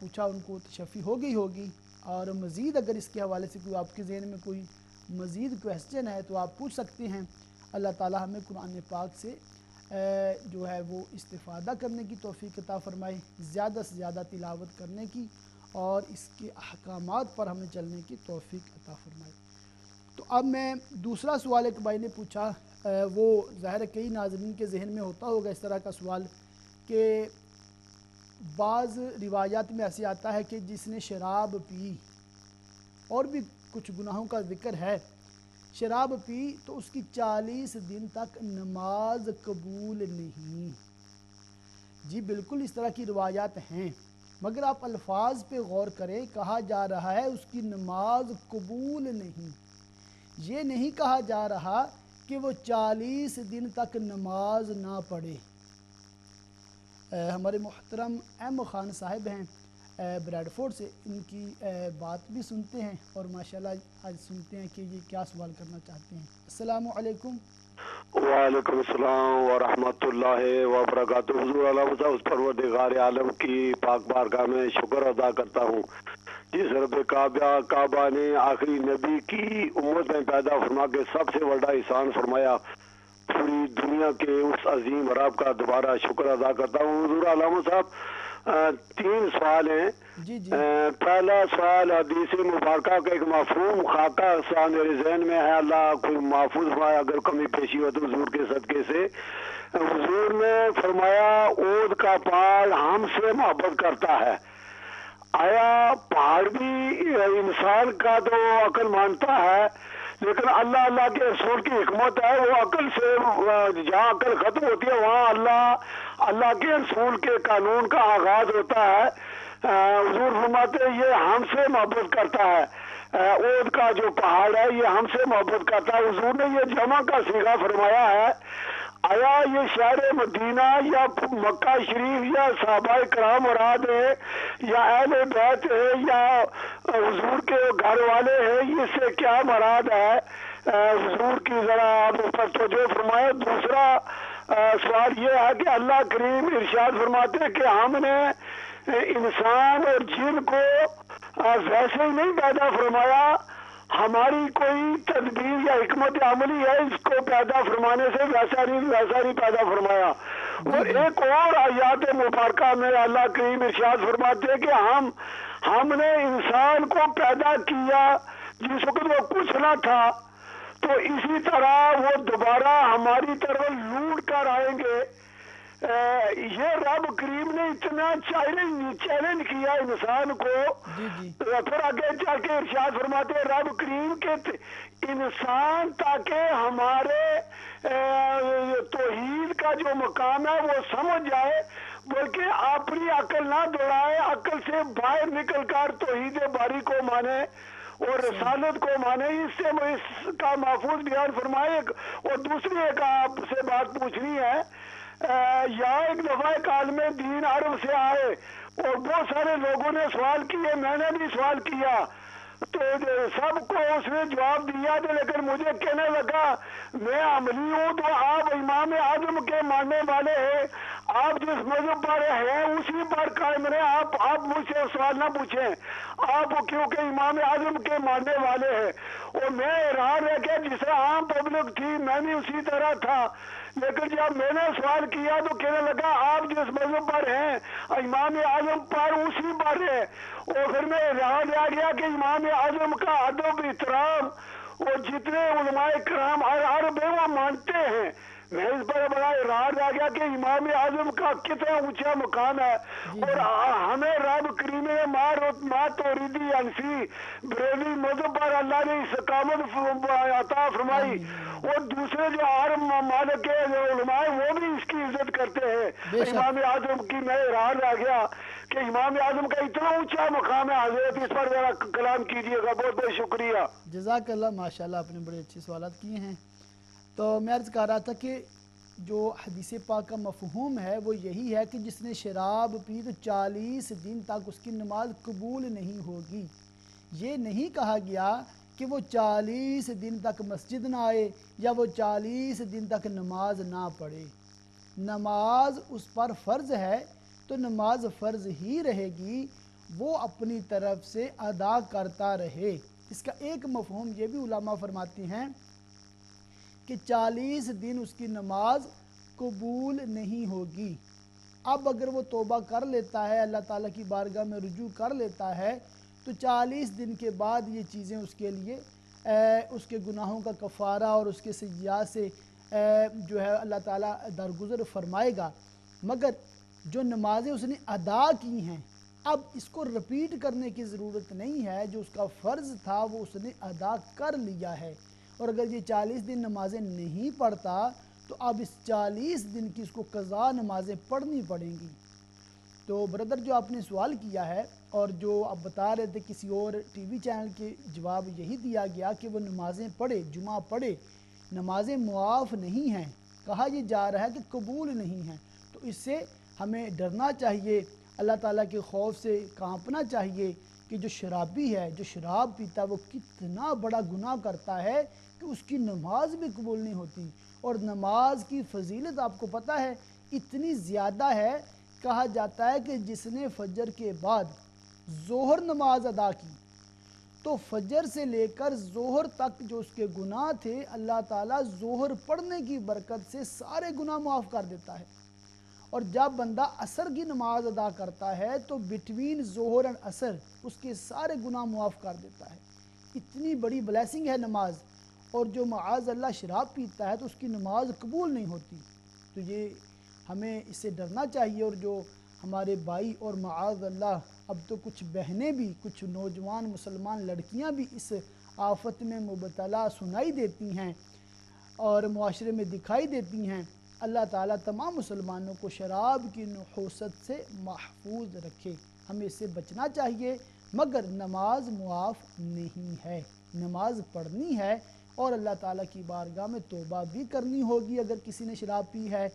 پوچھا ان کو تشفی ہو گئی ہوگی، اور مزید اگر اس کے حوالے سے کوئی آپ کے ذہن میں کوئی مزید کویسچن ہے تو آپ پوچھ سکتے ہیں۔ اللہ تعالیٰ ہمیں قرآن پاک سے جو ہے وہ استفادہ کرنے کی توفیق عطا فرمائے، زیادہ سے زیادہ تلاوت کرنے کی اور اس کے احکامات پر ہمیں چلنے کی توفیق عطا فرمائے۔ تو اب میں دوسرا سوال ایک بھائی نے پوچھا، وہ ظاہر ہے کئی ناظرین کے ذہن میں ہوتا ہوگا اس طرح کا سوال، کہ بعض روایات میں ایسے آتا ہے کہ جس نے شراب پی، اور بھی کچھ گناہوں کا ذکر ہے، شراب پی تو اس کی 40 دن تک نماز قبول نہیں۔ جی بالکل اس طرح کی روایات ہیں، مگر آپ الفاظ پہ غور کریں، کہا جا رہا ہے اس کی نماز قبول نہیں، یہ نہیں کہا جا رہا کہ وہ 40 دن تک نماز نہ پڑھے۔ ہمارے محترم ایم خان صاحب ہیں بریڈ فورڈ سے، ان کی بات بھی سنتے ہیں اور ماشاءاللہ آج سنتے ہیں کہ یہ کیا سوال کرنا چاہتے ہیں۔ السلام علیکم۔ وعلیکم السلام ورحمۃ اللہ وبرکاتہ۔ حضور علامہ اس پروردگار عالم کی پاک بارگاہ میں شکر ادا کرتا ہوں جس رب کعبہ نے آخری نبی کی امت میں پیدا فرما کے سب سے بڑا احسان فرمایا، پوری دنیا کے اس عظیم رب کا دوبارہ شکر ادا کرتا ہوں۔ حضور علامہ صاحب 3 سوال ہیں۔ جی جی پہلا سوال حدیث مبارکہ کا ایک مفہوم خاکہ سا میرے ذہن میں ہے، اللہ کوئی محفوظ فرمایا اگر کمی پیشی ہو تو حضور کے صدقے سے۔ حضور نے فرمایا عود کا پہاڑ ہم سے محبت کرتا ہے۔ آیا پہاڑ بھی انسان کا تو عقل مانتا ہے، لیکن اللہ کے رسول کی حکمت ہے، وہ عقل سے جہاں عقل ختم ہوتی ہے وہاں اللہ کے رسول کے قانون کا آغاز ہوتا ہے۔ حضور فرماتے ہیں یہ ہم سے محبت کرتا ہے، عود کا جو پہاڑ ہے یہ ہم سے محبت کرتا ہے۔ حضور نے یہ جمع کا صیغہ فرمایا ہے، آیا یہ شہر مدینہ یا مکہ شریف یا صحابہ کرام مراد ہے یا اہل بیت ہے یا حضور کے گھر والے ہیں، اس سے کیا مراد ہے؟ حضور کی ذرا آپ اس پر توجہ فرمائے۔ دوسرا سوال یہ ہے کہ اللہ کریم ارشاد فرماتے ہیں کہ ہم نے انسان اور جن کو ویسے ہی نہیں پیدا فرمایا، ہماری کوئی تدبیر یا حکمت عملی ہے اس کو پیدا فرمانے سے، ویسا نہیں پیدا فرمایا۔ اور ایک اور آیات مبارکہ میں اللہ کریم ارشاد فرماتے ہیں کہ ہم نے انسان کو پیدا کیا جس وقت وہ کچھ نہ تھا، تو اسی طرح وہ دوبارہ ہماری طرف لوٹ کر آئیں گے۔ یہ رب کریم نے اتنا چیلنج کیا انسان کو، پھر آگے چل کے ارشاد فرماتے ہیں رب کریم کے انسان تاکہ ہمارے توحید کا جو مقام ہے وہ سمجھ جائے، بلکہ اپنی عقل نہ دوڑائے، عقل سے باہر نکل کر توحید باری کو مانے اور رسالت کو مانے۔ اس سے اس کا محفوظ بیان فرمائے۔ اور دوسری ایک آپ سے بات پوچھنی ہے، یا ایک دفعہ ایک عالم دین عرب سے آئے اور بہت سارے لوگوں نے سوال کیے، میں نے بھی سوال کیا، تو سب کو اس نے جواب دیا تھا، لیکن مجھے کہنے لگا میں عملی ہوں تو آپ امام اعظم کے ماننے والے ہیں، آپ جس مذہب پر ہیں اسی پر قائم رہیں، آپ مجھ سے سوال نہ پوچھیں، آپ کیونکہ امام اعظم کے ماننے والے ہیں۔ اور میں حیران رہ گیا، جس طرح عام پبلک تھی میں بھی اسی طرح تھا، لیکن جب میں نے سوال کیا تو کہنے لگا آپ جس مذہب پر ہیں امام اعظم پر اسی پر ہے۔ اور پھر میں حیران رہ گیا کہ امام اعظم کا ادب احترام اور جتنے علماء کرام عرب ہیں وہ مانتے ہیں، میں اس پر بڑا حیران رہ گیا کہ امام اعظم کا کتنا اونچا مقام ہے۔ اور ہمیں رب کریم ماتوریدی انفی بریلوی مذہب پر اللہ نے استقامت عطا فرمائی، اور دوسرے جو عرب ممالک کے علماء وہ بھی اس کی عزت کرتے ہیں امام اعظم کی۔ میں حیران رہ گیا کہ امام اعظم کا اتنا اونچا مقام ہے۔ حضرت اس پر ذرا کلام کیجیے گا، بہت بہت شکریہ۔ جزاک اللہ، ماشاءاللہ آپ نے بڑے اچھے سوالات کیے ہیں۔ تو میں عرض کر رہا تھا کہ جو حدیث پاک کا مفہوم ہے وہ یہی ہے کہ جس نے شراب پی تو 40 دن تک اس کی نماز قبول نہیں ہوگی۔ یہ نہیں کہا گیا کہ وہ 40 دن تک مسجد نہ آئے یا وہ 40 دن تک نماز نہ پڑھے۔ نماز اس پر فرض ہے تو نماز فرض ہی رہے گی، وہ اپنی طرف سے ادا کرتا رہے۔ اس کا ایک مفہوم یہ بھی علماء فرماتے ہیں کہ 40 دن اس کی نماز قبول نہیں ہوگی۔ اب اگر وہ توبہ کر لیتا ہے، اللہ تعالیٰ کی بارگاہ میں رجوع کر لیتا ہے، تو 40 دن کے بعد یہ چیزیں اس کے لیے اس کے گناہوں کا کفارہ اور اس کے سیئات سے جو ہے اللہ تعالیٰ درگزر فرمائے گا۔ مگر جو نمازیں اس نے ادا کی ہیں، اب اس کو رپیٹ کرنے کی ضرورت نہیں ہے، جو اس کا فرض تھا وہ اس نے ادا کر لیا ہے۔ اور اگر یہ 40 دن نمازیں نہیں پڑھتا تو اب اس 40 دن کی اس کو قضا نمازیں پڑھنی پڑیں گی۔ تو بردر جو آپ نے سوال کیا ہے اور جو آپ بتا رہے تھے کسی اور ٹی وی چینل کے جواب یہی دیا گیا کہ وہ نمازیں پڑھے، جمعہ پڑھے، نمازیں معاف نہیں ہیں، کہا یہ جا رہا ہے کہ قبول نہیں ہیں۔ تو اس سے ہمیں ڈرنا چاہیے، اللہ تعالیٰ کے خوف سے کانپنا چاہیے کہ جو شرابی ہے، جو شراب پیتا ہے، وہ کتنا بڑا گناہ کرتا ہے کہ اس کی نماز بھی قبول نہیں ہوتی۔ اور نماز کی فضیلت آپ کو پتہ ہے اتنی زیادہ ہے، کہا جاتا ہے کہ جس نے فجر کے بعد ظہر نماز ادا کی تو فجر سے لے کر ظہر تک جو اس کے گناہ تھے اللہ تعالیٰ ظہر پڑھنے کی برکت سے سارے گناہ معاف کر دیتا ہے۔ اور جب بندہ عصر کی نماز ادا کرتا ہے تو بٹوین ظہر اور عصر اس کے سارے گناہ معاف کر دیتا ہے۔ اتنی بڑی بلیسنگ ہے نماز، اور جو معاذ اللہ شراب پیتا ہے تو اس کی نماز قبول نہیں ہوتی۔ تو یہ ہمیں اس سے ڈرنا چاہیے۔ اور جو ہمارے بھائی اور معاذ اللہ اب تو کچھ بہنیں بھی، کچھ نوجوان مسلمان لڑکیاں بھی اس آفت میں مبتلا سنائی دیتی ہیں اور معاشرے میں دکھائی دیتی ہیں، اللہ تعالیٰ تمام مسلمانوں کو شراب کی نحوست سے محفوظ رکھے۔ ہمیں اس سے بچنا چاہیے، مگر نماز معاف نہیں ہے، نماز پڑھنی ہے اور اللہ تعالیٰ کی بارگاہ میں توبہ بھی کرنی ہوگی۔ اگر کسی نے شراب پی ہے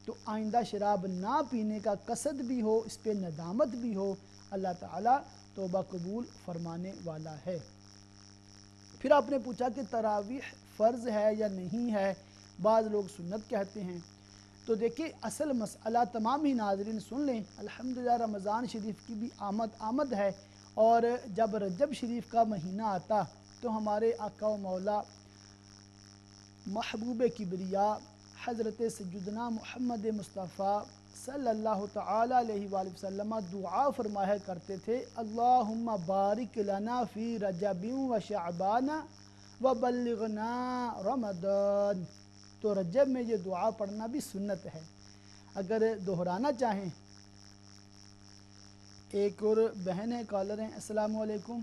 تو آئندہ شراب نہ پینے کا قصد بھی ہو، اس پہ ندامت بھی ہو، اللہ تعالیٰ توبہ قبول فرمانے والا ہے۔ پھر آپ نے پوچھا کہ تراویح فرض ہے یا نہیں ہے، بعض لوگ سنت کہتے ہیں۔ تو دیکھیں اصل مسئلہ تمام ہی ناظرین سن لیں، الحمدللہ رمضان شریف کی بھی آمد ہے، اور جب رجب شریف کا مہینہ آتا تو ہمارے آقا و مولا محبوب کبریا حضرت سیدنا محمد مصطفیٰ صلی اللہ تعالی علیہ وآلہ وسلم دعا فرمایا کرتے تھے، اللہم بارک لنا فی رجب و شعبان و بلغنا رمضان۔ تو رجب میں یہ دعا پڑھنا بھی سنت ہے۔ اگر دہرانا چاہیں، ایک اور بہن ہے، کالر ہیں، السلام علیکم۔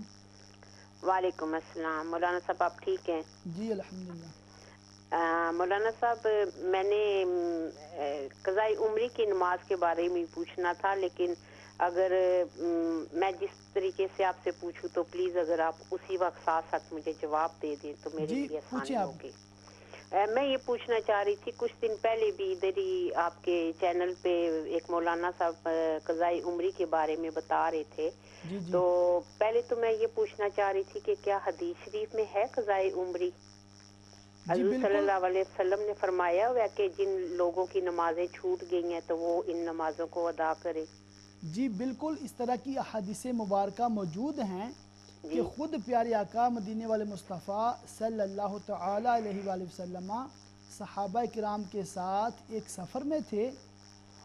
وعلیکم السلام۔ مولانا صاحب آپ ٹھیک ہیں؟ جی الحمدللہ۔ مولانا صاحب میں نے قضاء عمری کی نماز کے بارے میں پوچھنا تھا، لیکن اگر میں جس طریقے سے آپ سے پوچھوں تو پلیز اگر آپ اسی وقت ساتھ ساتھ مجھے جواب دے دیں تو میرے لیے آسانی ہوگی۔ میں یہ پوچھنا چاہ رہی تھی، کچھ دن پہلے بھی ادھر ہی آپ کے چینل پہ ایک مولانا صاحب قضاء عمری کے بارے میں بتا رہے تھے، تو پہلے تو میں یہ پوچھنا چاہ رہی تھی کہ کیا حدیث شریف میں ہے قضاء عمری؟ حضور صلی اللہ علیہ وسلم نے فرمایا ہوا کہ جن لوگوں کی نمازیں چھوٹ گئی ہیں تو وہ ان نمازوں کو ادا کرے۔ جی بالکل، اس طرح کی احادیث مبارکہ موجود ہیں کہ خود پیارے آقا مدینے والے مصطفیٰ صلی اللہ تعالی علیہ وآلہ وسلم صحابہ کرام کے ساتھ ایک سفر میں تھے،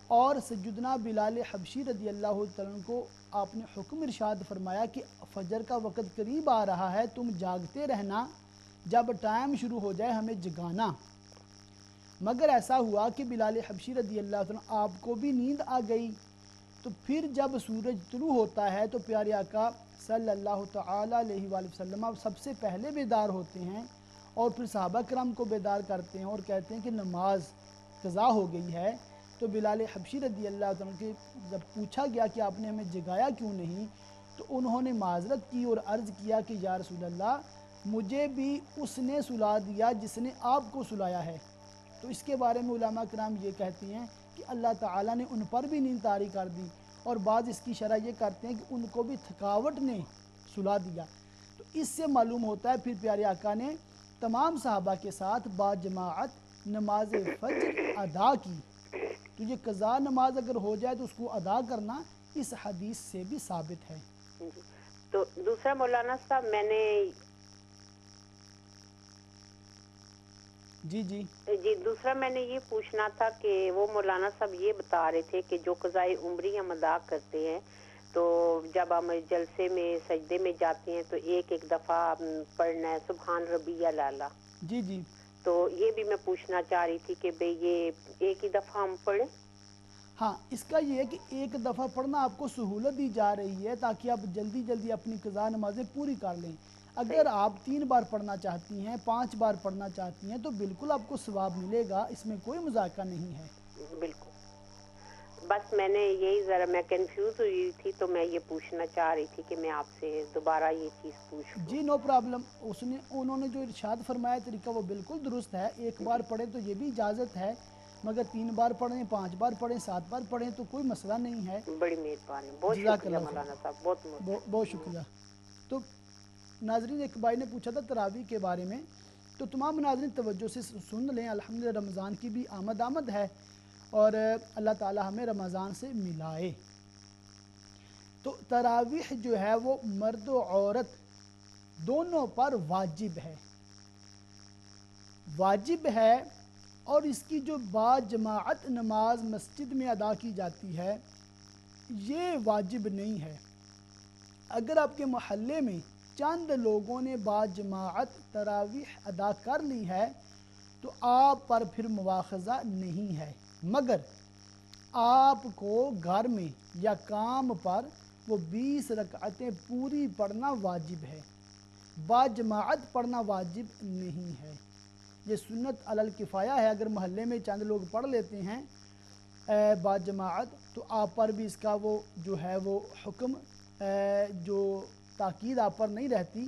اور سیدنا بلال حبشی رضی اللہ تعالیٰ عنہ کو آپ نے حکم ارشاد فرمایا کہ فجر کا وقت قریب آ رہا ہے، تم جاگتے رہنا، جب ٹائم شروع ہو جائے ہمیں جگانا۔ مگر ایسا ہوا کہ بلال حبشی رضی اللہ عنہ آپ کو بھی نیند آ گئی، تو پھر جب سورج طلوع ہوتا ہے تو پیارے آقا صلی اللہ تعالی علیہ وآلہ وسلم سب سے پہلے بیدار ہوتے ہیں، اور پھر صحابہ کرام کو بیدار کرتے ہیں اور کہتے ہیں کہ نماز قضا ہو گئی ہے۔ تو بلال حبشی رضی اللہ عنہ کے جب پوچھا گیا کہ آپ نے ہمیں جگایا کیوں نہیں، تو انہوں نے معذرت کی اور عرض کیا کہ یا رسول اللہ، مجھے بھی اس نے سلا دیا جس نے آپ کو سلایا ہے۔ تو اس کے بارے میں علماء کرام یہ کہتے ہیں کہ اللہ تعالیٰ نے ان پر بھی نیند طاری کر دی، اور بعض اس کی شرح یہ کرتے ہیں کہ ان کو بھی تھکاوٹ نے سلا دیا۔ تو اس سے معلوم ہوتا ہے پھر پیارے آقا نے تمام صحابہ کے ساتھ با جماعت نماز فجر ادا کی۔ تو یہ قضا نماز اگر ہو جائے تو اس کو ادا کرنا اس حدیث سے بھی ثابت ہے۔ تو دوسرا مولانا صاحب میں نے دوسرا میں نے یہ پوچھنا تھا کہ وہ مولانا صاحب یہ بتا رہے تھے کہ جو قضاء عمری ہم ادا کرتے ہیں تو جب ہم جلسے میں سجدے میں جاتے ہیں تو ایک دفعہ پڑھنا ہے سبحان ربی الاعلیٰ۔ جی تو یہ بھی میں پوچھنا چاہ رہی تھی کہ بھئی یہ ایک ہی دفعہ ہم پڑھیں؟ ہاں، اس کا یہ ہے کہ ایک دفعہ پڑھنا آپ کو سہولت دی جا رہی ہے تاکہ آپ جلدی اپنی قضا نمازیں پوری کر لیں۔ اگر آپ 3 بار پڑھنا چاہتی ہیں، 5 بار پڑھنا چاہتی ہیں تو بالکل آپ کو ثواب ملے گا، اس میں کوئی مذاکرہ نہیں ہے۔ بالکل، بس میں نے یہی ذرا میں کنفیوز ہوئی تھی تو میں یہ پوچھنا چاہ رہی تھی کہ میں آپ سے دوبارہ یہ چیز پوچھوں۔ جی نو پرابلم، انہوں نے جو ارشاد فرمایا طریقہ وہ بالکل درست ہے، 1 بار پڑھیں تو یہ بھی اجازت ہے، مگر 3 بار پڑھیں، 5 بار پڑھیں، 7 بار پڑھیں تو کوئی مسئلہ نہیں ہے۔ بڑی مہربانی، بہت شکریہ مولانا صاحب، بہت شکریہ۔ تو ناظرین ایک بھائی نے پوچھا تھا تراویح کے بارے میں، تو تمام ناظرین توجہ سے سن لیں، الحمدللہ رمضان کی بھی آمد ہے، اور اللہ تعالی ہمیں رمضان سے ملائے۔ تو تراویح جو ہے وہ مرد و عورت دونوں پر واجب ہے، اور اس کی جو با جماعت نماز مسجد میں ادا کی جاتی ہے یہ واجب نہیں ہے۔ اگر آپ کے محلے میں چند لوگوں نے با جماعت تراویح ادا کر لی ہے تو آپ پر پھر مواخذہ نہیں ہے، مگر آپ کو گھر میں یا کام پر وہ 20 رکعتیں پوری پڑھنا واجب ہے، با جماعت پڑھنا واجب نہیں ہے۔ یہ سنت علی الکفایہ ہے، اگر محلے میں چند لوگ پڑھ لیتے ہیں با جماعت تو آپ پر بھی اس کا وہ جو ہے وہ حکم جو تاکید آپ پر نہیں رہتی،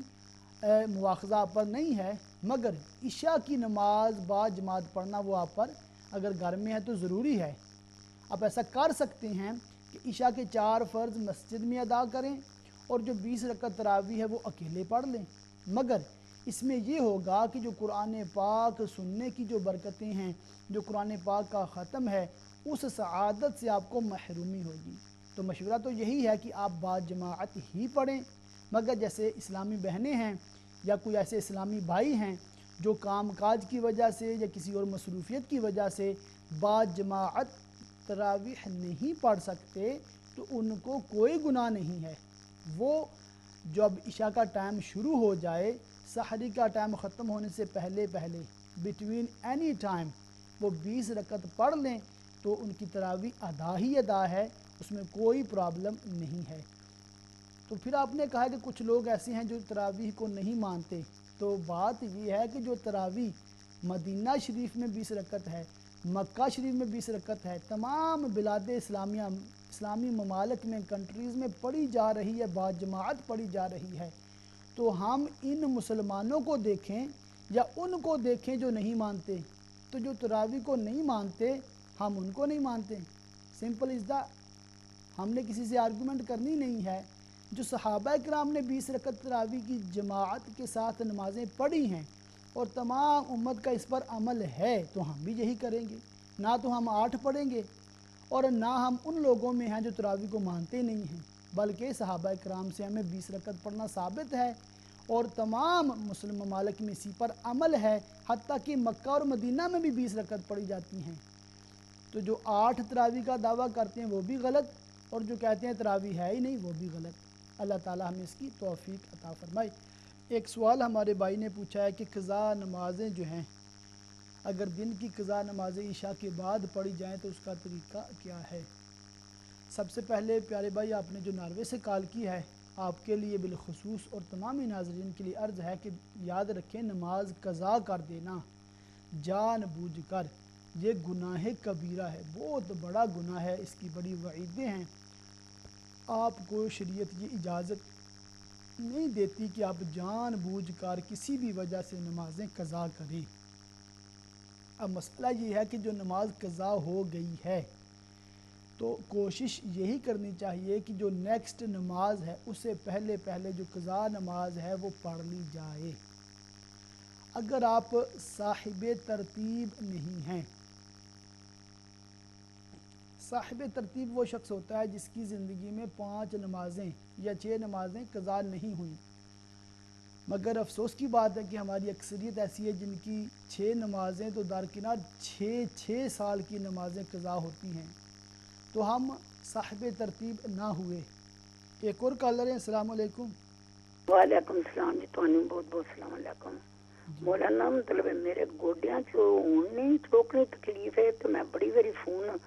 مواخذہ آپ پر نہیں ہے، مگر عشاء کی نماز با جماعت پڑھنا وہ آپ پر اگر گھر میں ہے تو ضروری ہے۔ آپ ایسا کر سکتے ہیں کہ عشاء کے 4 فرض مسجد میں ادا کریں اور جو 20 رکعت تراویح ہے وہ اکیلے پڑھ لیں، مگر اس میں یہ ہوگا کہ جو قرآن پاک سننے کی جو برکتیں ہیں، جو قرآن پاک کا ختم ہے، اس سعادت سے آپ کو محرومی ہوگی۔ تو مشورہ تو یہی ہے کہ آپ با جماعت ہی پڑھیں، مگر جیسے اسلامی بہنیں ہیں یا کوئی ایسے اسلامی بھائی ہیں جو کام کاج کی وجہ سے یا کسی اور مصروفیت کی وجہ سے با جماعت تراویح نہیں پڑھ سکتے، تو ان کو کوئی گناہ نہیں ہے۔ وہ جب عشاء کا ٹائم شروع ہو جائے، سحری کا ٹائم ختم ہونے سے پہلے بٹوین اینی ٹائم وہ 20 رکعت پڑھ لیں تو ان کی تراویح ادا ہی ادا ہے، اس میں کوئی پرابلم نہیں ہے۔ تو پھر آپ نے کہا کہ کچھ لوگ ایسے ہیں جو تراویح کو نہیں مانتے، تو بات یہ ہے کہ جو تراویح مدینہ شریف میں 20 رکعت ہے، مکہ شریف میں 20 رکعت ہے، تمام بلاد اسلامی ممالک میں، کنٹریز میں پڑھی جا رہی ہے، با جماعت پڑھی جا رہی ہے، تو ہم ان مسلمانوں کو دیکھیں یا ان کو دیکھیں جو نہیں مانتے۔ تو جو تراویح کو نہیں مانتے، ہم ان کو نہیں مانتے، سمپل از دا۔ ہم نے کسی سے آرگومنٹ کرنی نہیں ہے۔ جو صحابہ کرام نے 20 رکعت تراویح کی جماعت کے ساتھ نمازیں پڑھی ہیں اور تمام امت کا اس پر عمل ہے، تو ہم بھی یہی کریں گے۔ نہ تو ہم 8 پڑھیں گے اور نہ ہم ان لوگوں میں ہیں جو تراویح کو مانتے نہیں ہیں، بلکہ صحابہ کرام سے ہمیں 20 رکعت پڑھنا ثابت ہے اور تمام مسلم ممالک میں اسی پر عمل ہے، حتیٰ کہ مکہ اور مدینہ میں بھی 20 رکعت پڑھی جاتی ہیں۔ تو جو 8 تراویح کا دعویٰ کرتے ہیں وہ بھی غلط، اور جو کہتے ہیں تراویح ہے ہی نہیں وہ بھی غلط۔ اللہ تعالیٰ ہمیں اس کی توفیق عطا فرمائے۔ ایک سوال ہمارے بھائی نے پوچھا ہے کہ قضا نمازیں جو ہیں، اگر دن کی قضا نمازیں عشاء کے بعد پڑھی جائیں تو اس کا طریقہ کیا ہے؟ سب سے پہلے پیارے بھائی، آپ نے جو ناروے سے کال کی ہے، آپ کے لیے بالخصوص اور تمامی ناظرین کے لیے عرض ہے کہ یاد رکھیں، نماز قضا کر دینا جان بوجھ کر یہ گناہ کبیرہ ہے، بہت بڑا گناہ ہے، اس کی بڑی وعیدیں ہیں۔ آپ کو شریعت یہ اجازت نہیں دیتی کہ آپ جان بوجھ کر کسی بھی وجہ سے نمازیں قضا کریں۔ اب مسئلہ یہ ہے کہ جو نماز قضا ہو گئی ہے تو کوشش یہی کرنی چاہیے کہ جو نیکسٹ نماز ہے اس سے پہلے جو قضا نماز ہے وہ پڑھ لی جائے۔ اگر آپ صاحب ترتیب نہیں ہیں، صاحب ترتیب وہ شخص ہوتا ہے جس کی زندگی میں 5 نمازیں یا 6 نمازیں قضا نہیں ہوئیں، مگر افسوس کی بات ہے کہ ہماری اکثریت ایسی ہے جن کی 6 نمازیں تو درکنار 6 سال کی نمازیں قضا ہوتی ہیں، تو ہم صاحب ترتیب نہ ہوئے۔ ایک اور کالر ہیں، السلام علیکم۔ وعلیکم السلام جی، تانوں بہت بہت السلام علیکم۔ مولانا مطلب میرے گوڈیاں چ ہن چوکری تکلیف ہے، تو میں بڑی بڑی فون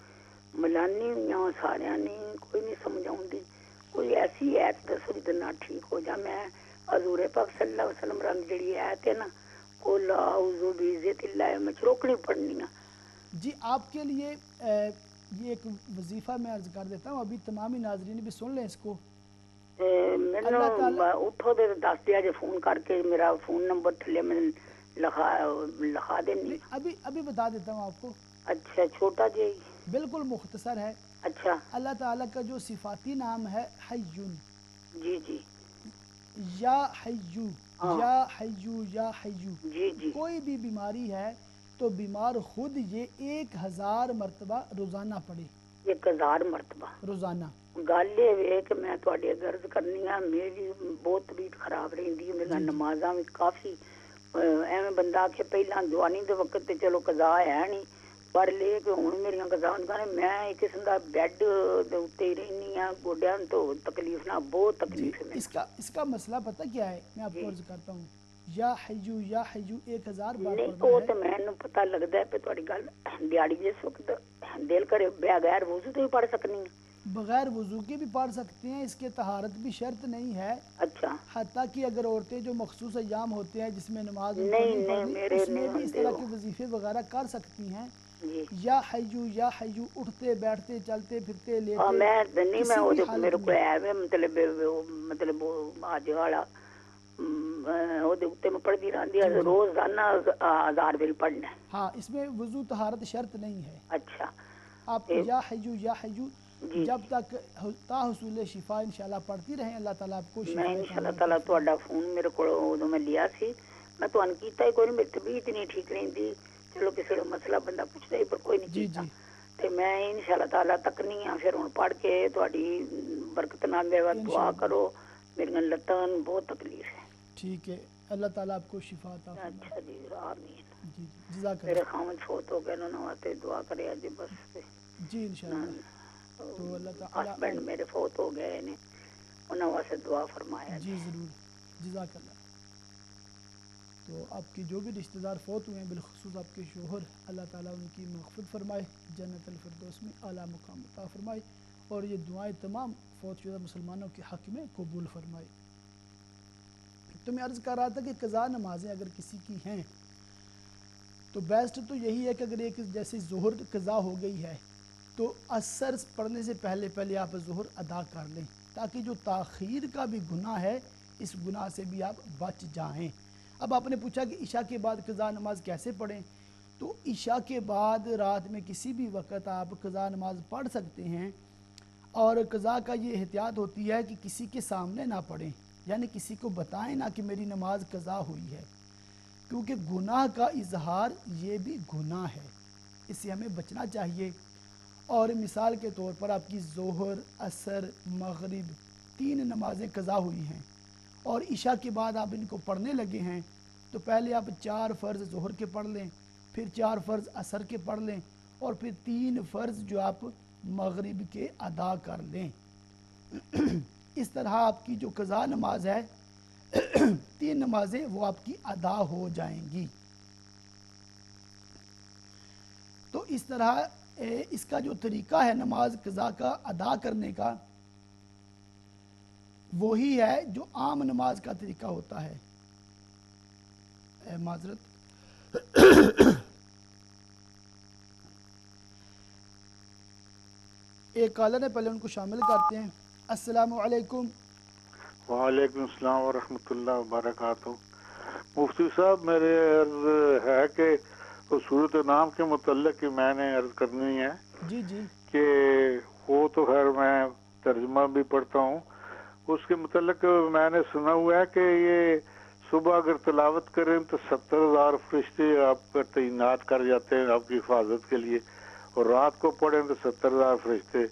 ملانی ہوئی ہوں سارے نے، کوئی نہیں سمجھ آتی، کوئی ایسی ایت دسو جہاں نہ ٹھیک ہو جا۔ میں حضور پاک صلی اللہ علیہ وسلم رنگ جڑی ایت ہے نا، قل اعوذ بعزت اللہ، میں چوکڑی پڑھنی ہوں۔ جی آپ کے لیے یہ ایک وظیفہ میں عرض کر دیتا ہوں، ابھی تمامی ناظرین بھی سن لیں اس کو۔ اٹھو دے دس دیا جی فون کر کے، میرا فون نمبر تھلے میں لکھا دینی۔ ابھی بتا دیتا ہوں آپ کو۔ اچھا، چھوٹا جی، بالکل مختصر ہے۔ اچھا، اللہ تعالیٰ کا جو صفاتی نام ہے حیون، جی جی، یا حیو، یا حیو، یا حیو، جی جی، کوئی بھی بیماری ہے تو بیمار خود یہ 1000 مرتبہ روزانہ پڑھے۔ 1000 مرتبہ روزانہ۔ گل یہ ہے کہ میں تھوڑی عرض کرنی ہے، میری بہت طبیعت خراب رہندی ہے، میرا نمازاں بھی کافی ایویں بندہ آکھے پہلاں جوانی دے وقت تے چلو قضا ہے نہیں، پر لے کے ہن میریاں قضا میں ایک قسم دا بیڈ دے اوتے ہی رہنی ہاں، گوڈیاں تو تکلیف نہ بہت تکلیف ہے۔ اس کا مسئلہ پتہ کیا ہے، میں آپ کو عرض کرتا ہوں۔ یا حیو، یا حیو 1000 بار نہیں پڑھنا وہ ہے۔ تو مینوں پتہ لگدا ہے پہ تہاڈی گل دیہڑی جس وقت دل کرے بغیر وضو تو ہی پڑھ سکنی ہے۔ بغیر وضو کے بھی پڑھ سکتے ہیں، اس کے طہارت بھی شرط نہیں ہے۔ اچھا، حتیٰ کہ اگر عورتیں جو مخصوص ایام ہوتے ہیں جس میں نماز نہیں میرے اس میں نہیں بھی اس طرح کے وظیفے وغیرہ کر سکتی ہیں۔ جی، یا حیو، یا حیو، اٹھتے بیٹھتے چلتے پھرتے لیتے، ہاں میں نہیں، میں وہ میرے کو ہے مطلب آج والا وہ میں پڑھتی رہتی ہے روزانہ 1000 بار پڑھنا ہے۔ ہاں، اس میں وضو طہارت شرط نہیں ہے۔ اچھا، آپ یا حیو، یا حیو جب تک تا حصول شفا انشاءاللہ پڑھتی رہیں، اللہ تعالیٰ آپ کو شفا۔ میں انشاءاللہ تعالیٰ تہاڈا فون میرے کو میں لیا سی، میں تو کیتا ہی کوئی نہیں, میری طبیعت نہیں ٹھیک رہندی, چلو کسی کا مسئلہ بندہ پوچھتا ہی پر کوئی نہیں جی کیتا. جی تے میں انشاءاللہ تعالی تکنی ہاں, پھر ہن پڑھ کے تہاڈی برکت نال دے دعا انشاءاللہ. کرو, میری لتاں بہت تکلیف ہے. ٹھیک ہے, اللہ تعالیٰ آپ کو شفا عطا فرمائے. اچھا جی, آمین. جی جزاک میرے اللہ. خامد فوت ہو گئے, انہوں نے واسطے دعا کرے جی بس. جی انشاءاللہ. تو اللہ تعالیٰ ہسبینڈ میرے فوت ہو گئے نے, انہوں واسطے دعا فرمایا جی ضرور, جزاک اللہ. تو آپ کے جو بھی رشتہ دار فوت ہوئے ہیں, بالخصوص آپ کے شوہر, اللہ تعالیٰ ان کی مغفرت فرمائے, جنت الفردوس میں اعلیٰ مقام عطا فرمائے, اور یہ دعائیں تمام فوت شدہ مسلمانوں کے حق میں قبول فرمائے. تو میں عرض کر رہا تھا کہ قضا نمازیں اگر کسی کی ہیں تو بیسٹ تو یہی ہے کہ اگر ایک جیسے ظہر قضا ہو گئی ہے تو عصر پڑھنے سے پہلے آپ ظہر ادا کر لیں, تاکہ جو تاخیر کا بھی گناہ ہے اس گناہ سے بھی آپ بچ جائیں. اب آپ نے پوچھا کہ عشاء کے بعد قضا نماز کیسے پڑھیں, تو عشاء کے بعد رات میں کسی بھی وقت آپ قضا نماز پڑھ سکتے ہیں, اور قضا کا یہ احتیاط ہوتی ہے کہ کسی کے سامنے نہ پڑھیں, یعنی کسی کو بتائیں نہ کہ میری نماز قضا ہوئی ہے, کیونکہ گناہ کا اظہار یہ بھی گناہ ہے, اس سے ہمیں بچنا چاہیے. اور مثال کے طور پر آپ کی ظہر, عصر, مغرب 3 نمازیں قضا ہوئی ہیں, اور عشاء کے بعد آپ ان کو پڑھنے لگے ہیں, تو پہلے آپ 4 فرض ظہر کے پڑھ لیں, پھر 4 فرض عصر کے پڑھ لیں, اور پھر 3 فرض جو آپ مغرب کے ادا کر لیں. اس طرح آپ کی جو قضا نماز ہے 3 نمازیں وہ آپ کی ادا ہو جائیں گی. تو اس طرح اس کا جو طریقہ ہے نماز قضا کا ادا کرنے کا, وہی ہے جو عام نماز کا طریقہ ہوتا ہے. معذرت, ایک کالر ہے, پہلے ان کو شامل کرتے ہیں. السلام علیکم. وعلیکم السلام ورحمۃ اللہ وبرکاتہ. مفتی صاحب, میرے عرض ہے کہ صورت نام کے متعلق میں نے عرض کرنی ہے جی جی کہ وہ تو خیر میں ترجمہ بھی پڑھتا ہوں, اس کے متعلق میں نے سنا ہوا ہے کہ یہ صبح اگر تلاوت کریں تو 70,000 فرشتے آپ کا تعینات کر جاتے ہیں آپ کی حفاظت کے لیے, اور رات کو پڑھیں تو 70,000 فرشتے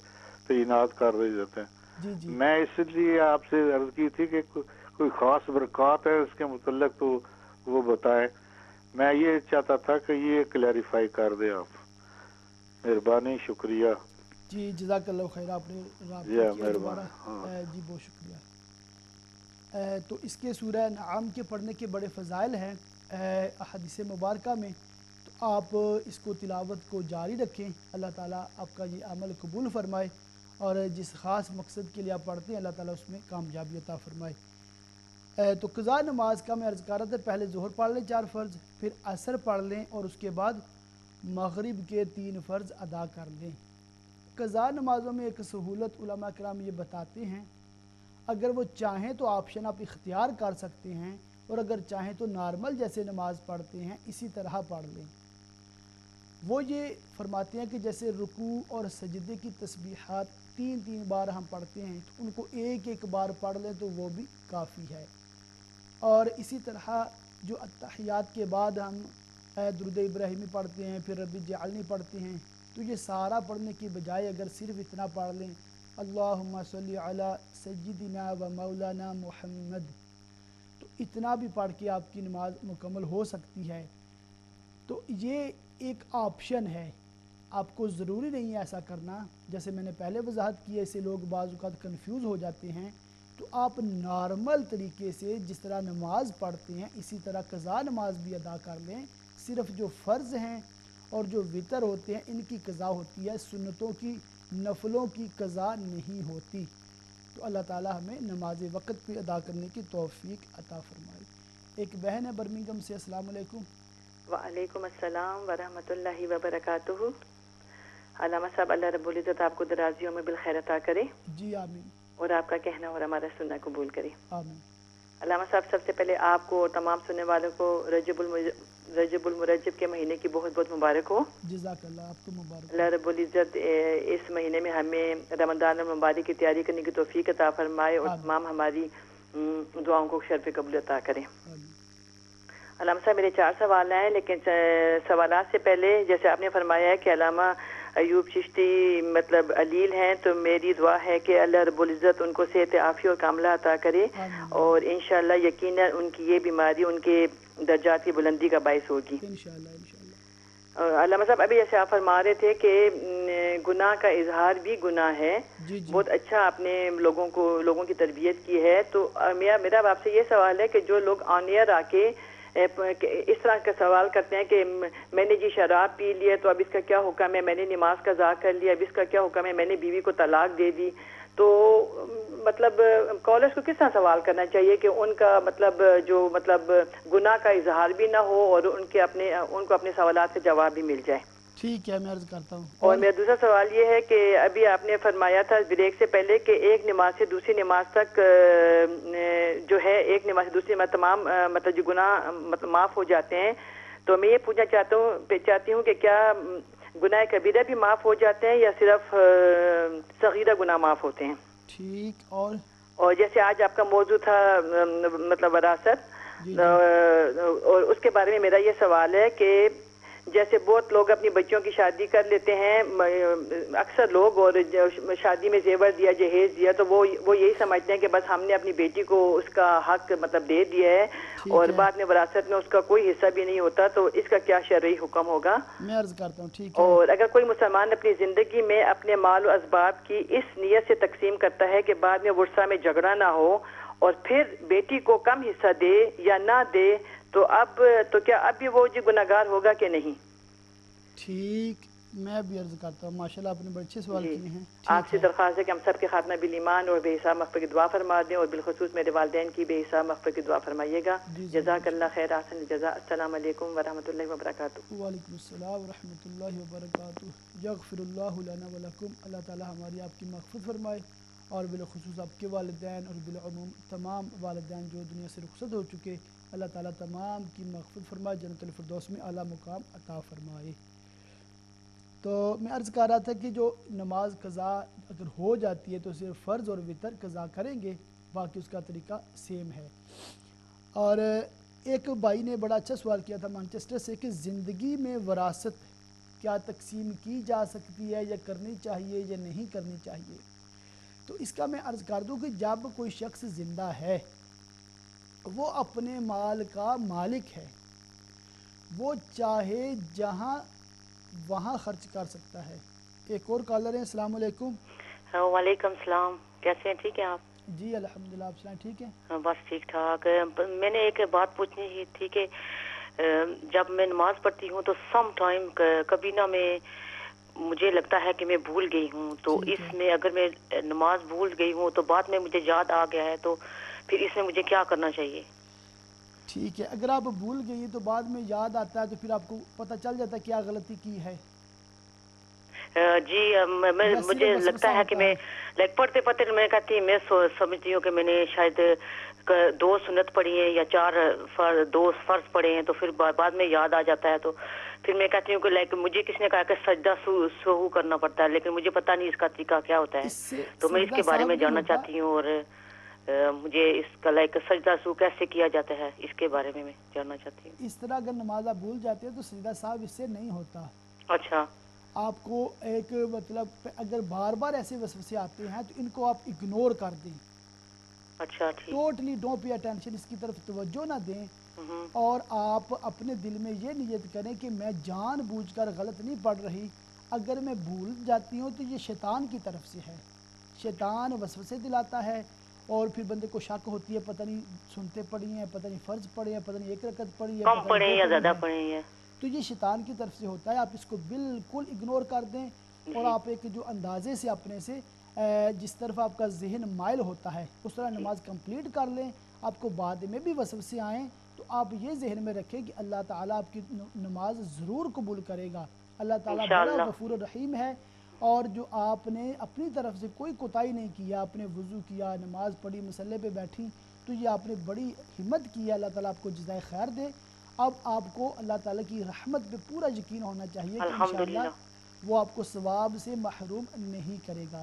تعینات کر رہے جاتے ہیں. جی جی میں اس لیے آپ سے عرض کی تھی کہ کوئی خاص برکات ہے اس کے متعلق تو وہ بتائیں. میں یہ چاہتا تھا کہ یہ کلیریفائی کر دیں آپ, مہربانی, شکریہ. جی جزاک اللہ خیر, آپ نے رابطہ کیا دوبارہ. جی بہت شکریہ. تو اس کے سورہ نعام کے پڑھنے کے بڑے فضائل ہیں احادیث مبارکہ میں, تو آپ اس کو تلاوت کو جاری رکھیں, اللہ تعالیٰ آپ کا یہ عمل قبول فرمائے, اور جس خاص مقصد کے لیے آپ پڑھتے ہیں اللہ تعالیٰ اس میں کامیابی عطا فرمائے. تو قضا نماز کا میں عرض کر رہا تھا, پہلے ظہر پڑھ لیں 4 فرض, پھر عصر پڑھ لیں, اور اس کے بعد مغرب کے 3 فرض ادا کر لیں. قضا نمازوں میں ایک سہولت علماء کرام یہ بتاتے ہیں, اگر وہ چاہیں تو آپشن آپ اختیار کر سکتے ہیں, اور اگر چاہیں تو نارمل جیسے نماز پڑھتے ہیں اسی طرح پڑھ لیں. وہ یہ فرماتے ہیں کہ جیسے رکوع اور سجدے کی تسبیحات 3 بار ہم پڑھتے ہیں, تو ان کو ایک بار پڑھ لیں تو وہ بھی کافی ہے. اور اسی طرح جو اتحیات کے بعد ہم درود ابراہیمی پڑھتے ہیں, پھر رب اجعلنی پڑھتے ہیں, تو یہ سارا پڑھنے کی بجائے اگر صرف اتنا پڑھ لیں, اللہم صلی علی سیدنا و مولانا محمد, تو اتنا بھی پڑھ کے آپ کی نماز مکمل ہو سکتی ہے. تو یہ ایک آپشن ہے, آپ کو ضروری نہیں ہے ایسا کرنا. جیسے میں نے پہلے وضاحت کی ہے, اسے لوگ بعض اوقات کنفیوز ہو جاتے ہیں. تو آپ نارمل طریقے سے جس طرح نماز پڑھتے ہیں اسی طرح قضا نماز بھی ادا کر لیں. صرف جو فرض ہیں اور جو وتر ہوتے ہیں ان کی قضا ہوتی ہے, سنتوں کی, نفلوں کی قضا نہیں ہوتی. تو اللہ تعالی ہمیں نماز وقت پہ ادا کرنے کی توفیق عطا فرمائے. ایک بہن ہے برمنگھم سے, السلام علیکم. وعلیکم السلام ورحمۃ اللہ وبرکاتہ. علامہ صاحب, اللہ رب العزت آپ کو درازیوں میں بالخیر عطا کرے. جی آمین. اور آپ کا کہنا اور ہمارا سننا قبول کرے. آمین. علامہ صاحب, سب سے پہلے آپ کو اور تمام سننے والوں کو رجب المرجب کے مہینے کی بہت بہت مبارک ہو. جزاک اللہ, آپ کو مبارک. اللہ رب العزت اس مہینے میں ہمیں رمضان المبارک کی تیاری کرنے کی توفیق عطا فرمائے, اور تمام ہماری دعاؤں کو شرف قبول عطا کرے. علامہ صاحب میرے 4 سوال ہیں، لیکن سوالات سے پہلے جیسے آپ نے فرمایا ہے کہ علامہ ایوب چشتی مطلب علیل ہیں، تو میری دعا ہے کہ اللہ رب العزت ان کو صحت عافیت اور کاملہ عطا کرے، اور انشاءاللہ یقیناً ان کی یہ بیماری ان کے درجات کی بلندی کا باعث ہوگی انشاءاللہ انشاءاللہ۔ علامہ صاحب ابھی جیسے آپ فرما رہے تھے کہ گناہ کا اظہار بھی گناہ ہے، جی جی بہت اچھا آپ نے لوگوں کی تربیت کی ہے، تو میرا آپ سے یہ سوال ہے کہ جو لوگ آن ایئر آ کے اس طرح کا سوال کرتے ہیں کہ میں نے جی شراب پی لی ہے تو اب اس کا کیا حکم ہے، میں نے نماز قضا کر لی، اب اس کا کیا حکم ہے، میں نے بیوی کو طلاق دے دی، تو مطلب کالرز کو کس طرح سوال کرنا چاہیے کہ ان کا مطلب جو مطلب گناہ کا اظہار بھی نہ ہو اور ان کو اپنے سوالات کا جواب بھی مل جائے؟ ٹھیک ہے، میں عرض کرتا ہوں۔ اور میرا دوسرا سوال یہ ہے کہ ابھی آپ نے فرمایا تھا بریک سے پہلے کہ ایک نماز سے دوسری نماز تک جو ہے ایک نماز سے دوسری نماز تمام مطلب جو گناہ مطلب معاف ہو جاتے ہیں، تو میں یہ پوچھنا چاہتی ہوں کہ کیا گناہ کبیرہ بھی معاف ہو جاتے ہیں یا صرف صغیرہ گناہ معاف ہوتے ہیں؟ ٹھیک، اور جیسے آج آپ کا موضوع تھا مطلب وراثت، اور اس کے بارے میں میرا یہ سوال ہے کہ جیسے بہت لوگ اپنی بچیوں کی شادی کر لیتے ہیں، اکثر لوگ، اور شادی میں زیور دیا، جہیز دیا، تو وہ یہی سمجھتے ہیں کہ بس ہم نے اپنی بیٹی کو اس کا حق مطلب دے دیا ہے، اور بعد میں وراثت میں اس کا کوئی حصہ بھی نہیں ہوتا، تو اس کا کیا شرعی حکم ہوگا؟ میں عرض کرتا ہوں۔ ٹھیک ہے، اور اگر کوئی مسلمان اپنی زندگی میں اپنے مال و اسباب کی اس نیت سے تقسیم کرتا ہے کہ بعد میں ورثہ میں جھگڑا نہ ہو، اور پھر بیٹی کو کم حصہ دے یا نہ دے، تو کیا اب بھی وہ جو گناہگار ہوگا کہ نہیں؟ ٹھیک، میں بھی عرض کرتا ہوں۔ ماشاءاللہ آپ نے بڑے اچھے سوال کیے ہیں۔ آپ سے درخواست ہے کہ ہم سب کے خاتمہ بالایمان اور بے حساب مغفرت کی دعا فرما دیں، اور بالخصوص میرے والدین کی بے حساب مغفرت کی دعا فرمائیے گا۔ جزاک اللہ خیر، احسن الجزاء۔ السلام علیکم ورحمۃ اللہ وبرکاتہ۔ وعلیکم السلام ورحمۃ اللہ وبرکاتہ۔ یغفر اللہ لنا ولکم، اللہ تعالی ہماری آپ کی مغفرت فرمائے، اور بالخصوص آپ کے والدین اور بالعموم تمام والدین جو دنیا سے رخصت ہو چکے، اللہ تعالی تمام کی مغفرت فرمائے، جنت الفردوس میں اعلیٰ مقام عطا فرمائے۔ تو میں عرض کر رہا تھا کہ جو نماز قضا اگر ہو جاتی ہے تو صرف فرض اور وتر قضا کریں گے، باقی اس کا طریقہ سیم ہے۔ اور ایک بھائی نے بڑا اچھا سوال کیا تھا مانچسٹر سے کہ زندگی میں وراثت کیا تقسیم کی جا سکتی ہے، یا کرنی چاہیے یا نہیں کرنی چاہیے؟ تو اس کا میں عرض کر دوں کہ جب کوئی شخص زندہ ہے وہ اپنے مال کا مالک ہے، وہ چاہے جہاں وہاں خرچ کر سکتا ہے۔ ایک اور کالر ہیں، السلام علیکم۔ وعلیکم السلام، کیسے ہیں؟ ٹھیک ہیں آپ؟ جی الحمدللہ، آپ سنائیں، ٹھیک ہیں؟ بس ٹھیک ٹھاک۔ میں نے ایک بات پوچھنی تھی کہ جب میں نماز پڑھتی ہوں تو سم ٹائم کبھی نہ مجھے لگتا ہے کہ میں بھول گئی ہوں، تو اس میں اگر میں نماز بھول گئی ہوں تو بعد میں مجھے یاد آ گیا ہے، تو پھر اس میں مجھے کیا کرنا چاہیے؟ ٹھیک ہے، اگر آپ بھول گئی تو بعد میں یاد آتا ہے تو پھر آپ کو پتہ چل جاتا ہے کیا غلطی کی ہے۔ جی مجھے لگتا ہے کہ میں پڑھتے پڑھتے میں کہتی میں سمجھتی ہوں کہ میں نے شاید 2 سنت پڑھی ہیں یا 2 فرض پڑھے ہیں، تو پھر بعد میں یاد آ جاتا ہے، تو پھر میں کہتی ہوں کہ مجھے کس نے کہا کہ سجدہ سہو کرنا پڑتا ہے، لیکن مجھے پتہ نہیں اس کا طریقہ کیا ہوتا ہے، تو میں اس کے بارے میں جاننا چاہتی ہوں، اور مجھے اس کا سجدہ سہو کیسے کیا جاتا ہے اس کے بارے میں جاننا چاہتی ہوں۔ اس طرح اگر نماز آپ بھول جاتے ہیں تو سجدہ صاحب اس سے نہیں ہوتا۔ اچھا، آپ کو ایک مطلب اگر بار بار ایسے وسوسے آتے ہیں تو ان کو آپ اگنور کر دیں۔ اچھا ٹھیک، ٹوٹلی ڈونٹ پے اٹینشن، اس کی طرف توجہ نہ دیں، اور آپ اپنے دل میں یہ نیت کریں کہ میں جان بوجھ کر غلط نہیں پڑھ رہی، اگر میں بھول جاتی ہوں تو یہ شیطان کی طرف سے ہے، شیطان وسوسے دلاتا ہے، اور پھر بندے کو شک ہوتی ہے پتہ نہیں سنتے پڑھی ہیں، پتہ نہیں فرض پڑھے ہیں، پتہ نہیں 1 رکعت پڑھی ہے، کم پڑھے یا زیادہ پڑھے ہیں، تو یہ شیطان کی طرف سے ہوتا ہے۔ آپ اس کو بالکل اگنور کر دیں، اور آپ ایک جو اندازے سے اپنے سے جس طرف آپ کا ذہن مائل ہوتا ہے اس طرح نماز کمپلیٹ کر لیں۔ آپ کو بعد میں بھی وسوسے آئیں تو آپ یہ ذہن میں رکھیں کہ اللہ تعالیٰ آپ کی نماز ضرور قبول کرے گا، اللہ تعالیٰ بڑا غفور الرحیم ہے، اور جو آپ نے اپنی طرف سے کوئی کوتاہی نہیں کیا، آپ نے وضو کیا، نماز پڑھی، مصلی پہ بیٹھی، تو یہ آپ نے بڑی ہمت کی ہے، اللہ تعالیٰ آپ کو جزائے خیر دے۔ اب آپ کو اللہ تعالیٰ کی رحمت پہ پورا یقین ہونا چاہیے کہ انشاءاللہ وہ آپ کو ثواب سے محروم نہیں کرے گا۔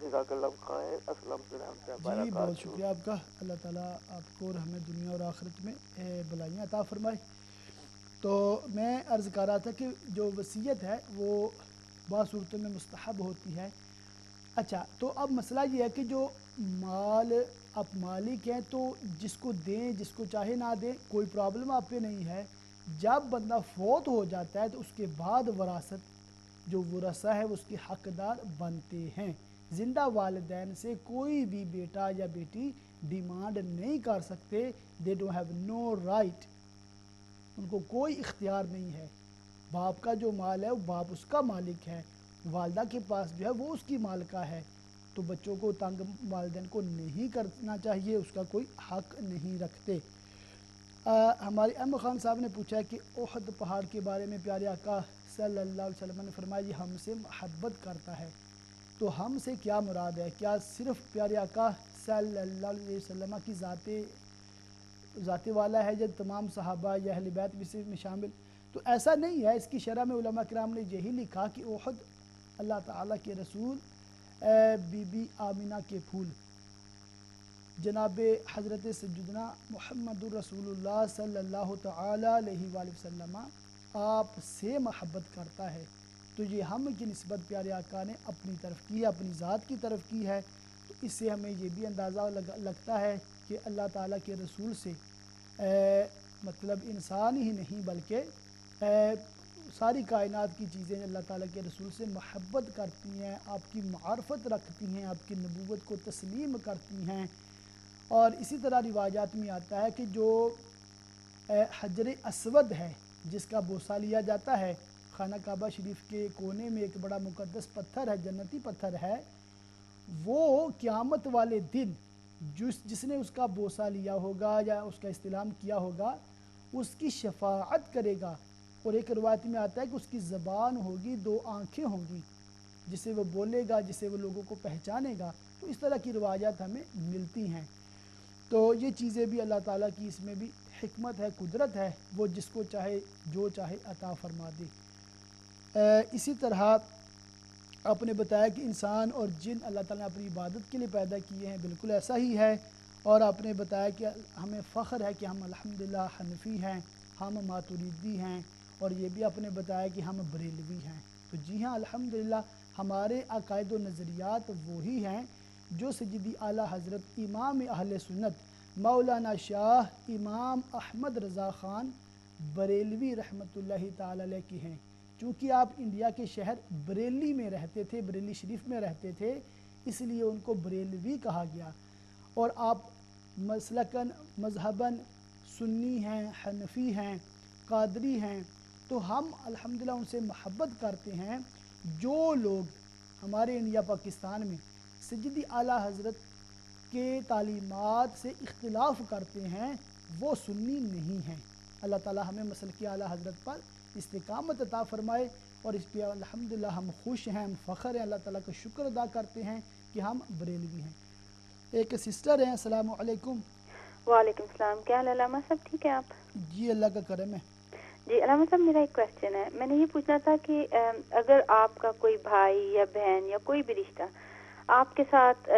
جزاک اللہ خیر. السلام علیکم. جی بہت شکریہ آپ کا. اللہ تعالیٰ آپ کو اور ہمیں دنیا اور آخرت میں بھلائیاں عطا فرمائے. تو میں عرض کر رہا تھا کہ جو وصیت ہے وہ بعض صورتوں میں مستحب ہوتی ہے. اچھا تو اب مسئلہ یہ ہے کہ جو مال آپ مالک ہیں تو جس کو دیں جس کو چاہے نہ دیں کوئی پرابلم آپ پہ نہیں ہے. جب بندہ فوت ہو جاتا ہے تو اس کے بعد وراثت جو ورثہ ہے اس کے حقدار بنتے ہیں. زندہ والدین سے کوئی بھی بیٹا یا بیٹی ڈیمانڈ نہیں کر سکتے. They don't have no right. ان کو کوئی اختیار نہیں ہے. باپ کا جو مال ہے وہ باپ اس کا مالک ہے. والدہ کے پاس جو ہے وہ اس کی مالکہ ہے. تو بچوں کو تنگ والدین کو نہیں کرنا چاہیے. اس کا کوئی حق نہیں رکھتے. ہمارے احمد خان صاحب نے پوچھا کہ احد پہاڑ کے بارے میں پیارے آقا صلی اللہ علیہ وسلم نے فرمایا یہ ہم سے محبت کرتا ہے. تو ہم سے کیا مراد ہے؟ کیا صرف پیارے آقا صلی اللہ علیہ وسلم کی ذات والا ہے یا تمام صحابہ یا اہل بیت بھی میں شامل؟ تو ایسا نہیں ہے. اس کی شرح میں علماء کرام نے یہی لکھا کہ احد اللہ تعالیٰ کے رسول بی بی آمینہ کے پھول جناب حضرت سیدنا محمد الرسول اللہ صلی اللہ تعالیٰ علیہ وآلہ وسلم آپ سے محبت کرتا ہے. تو یہ ہم کی نسبت پیارے آقا نے اپنی طرف کی ہے, اپنی ذات کی طرف کی ہے. تو اس سے ہمیں یہ بھی اندازہ لگتا ہے کہ اللہ تعالیٰ کے رسول سے مطلب انسان ہی نہیں بلکہ ساری کائنات کی چیزیں اللہ تعالیٰ کے رسول سے محبت کرتی ہیں, آپ کی معرفت رکھتی ہیں, آپ کی نبوت کو تسلیم کرتی ہیں. اور اسی طرح روایات میں آتا ہے کہ جو حجر اسود ہے جس کا بوسہ لیا جاتا ہے, خانہ کعبہ شریف کے کونے میں ایک بڑا مقدس پتھر ہے, جنتی پتھر ہے, وہ قیامت والے دن جس نے اس کا بوسہ لیا ہوگا یا اس کا استلام کیا ہوگا اس کی شفاعت کرے گا. اور ایک روایت میں آتا ہے کہ اس کی زبان ہوگی, 2 آنکھیں ہوں گی, جسے وہ بولے گا, جسے وہ لوگوں کو پہچانے گا. تو اس طرح کی روایات ہمیں ملتی ہیں. تو یہ چیزیں بھی اللہ تعالیٰ کی اس میں بھی حکمت ہے, قدرت ہے, وہ جس کو چاہے جو چاہے عطا فرما دے. اسی طرح آپ نے بتایا کہ انسان اور جن اللہ تعالیٰ نے اپنی عبادت کے لیے پیدا کیے ہیں, بالکل ایسا ہی ہے. اور آپ نے بتایا کہ ہمیں فخر ہے کہ ہم الحمدللہ حنفی ہیں, ہم ماتریدی ہیں, اور یہ بھی آپ نے بتایا کہ ہم بریلوی ہیں. تو جی ہاں الحمدللہ ہمارے عقائد و نظریات وہی ہیں جو سیدی اعلیٰ حضرت امام اہل سنت مولانا شاہ امام احمد رضا خان بریلوی رحمۃ اللہ تعالی علیہ کی ہیں. چونکہ آپ انڈیا کے شہر بریلی میں رہتے تھے, بریلی شریف میں رہتے تھے, اس لیے ان کو بریلوی کہا گیا. اور آپ مسلکاً مذہباً سنی ہیں, حنفی ہیں, قادری ہیں. تو ہم الحمدللہ ان سے محبت کرتے ہیں. جو لوگ ہمارے انڈیا پاکستان میں سیدی اعلیٰ حضرت کے تعلیمات سے اختلاف کرتے ہیں وہ سنی نہیں ہیں. اللہ تعالیٰ ہمیں مسلک اعلیٰ حضرت پر استقامت عطا فرمائے, اور اس پہ الحمدللہ ہم خوش ہیں, ہم فخر ہیں, اللہ تعالیٰ کا شکر ادا کرتے ہیں کہ ہم بریلوی ہیں. ایک سسٹر ہیں, السلام علیکم. وعلیکم السلام. کیا حال علامہ صاحب, ٹھیک ہے آپ؟ جی اللہ کا کرم ہے. جی علامہ صاحب میرا ایک کویسچن ہے. میں نے یہ پوچھنا تھا کہ اگر آپ کا کوئی بھائی یا بہن یا کوئی بھی رشتہ آپ کے ساتھ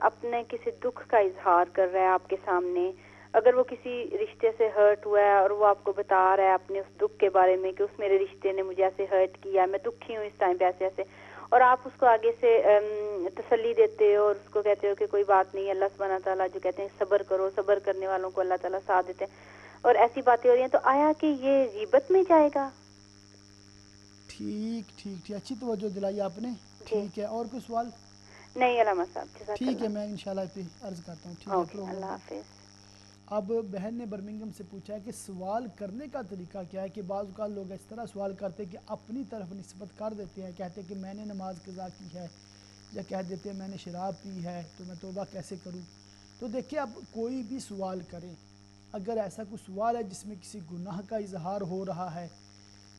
اپنے کسی دکھ کا اظہار کر رہا ہے آپ کے سامنے, اگر وہ کسی رشتے سے ہرٹ ہوا ہے اور وہ آپ کو بتا رہا ہے اپنے اس دکھ کے بارے میں کہ اس میرے رشتے نے مجھے ایسے ہرٹ کیا, میں دکھی ہوں اس ٹائم پہ ایسے ایسے, اور آپ اس کو آگے سے تسلی دیتے ہو اور اس کو کہتے ہو کہ کوئی بات نہیں, اللہ سبحانہ تعالیٰ جو کہتے ہیں صبر کرو, صبر کرنے والوں کو اللہ تعالیٰ ساتھ دیتے ہیں, اور ایسی باتیں ہو رہی ہیں, تو آیا کہ یہ غیبت میں جائے گا؟ ٹھیک, اچھی توجہ دلائی آپ نے. ٹھیک ہے, اور کوئی سوال؟ نہیں علامہ صاحب. ٹھیک ہے, میں انشاءاللہ پہ عرض کرتا ہوں. ٹھیک ہے, اللہ حافظ. اب بہن نے برمنگم سے پوچھا ہے کہ سوال کرنے کا طریقہ کیا ہے. کہ بعض اوقات لوگ اس طرح سوال کرتے ہیں کہ اپنی طرف نسبت کر دیتے ہیں, کہتے ہیں کہ میں نے نماز قضا کی ہے, یا کہہ دیتے ہیں میں نے شراب پی ہے تو میں توبہ کیسے کروں. تو دیکھیں اب کوئی بھی سوال کریں, اگر ایسا کوئی سوال ہے جس میں کسی گناہ کا اظہار ہو رہا ہے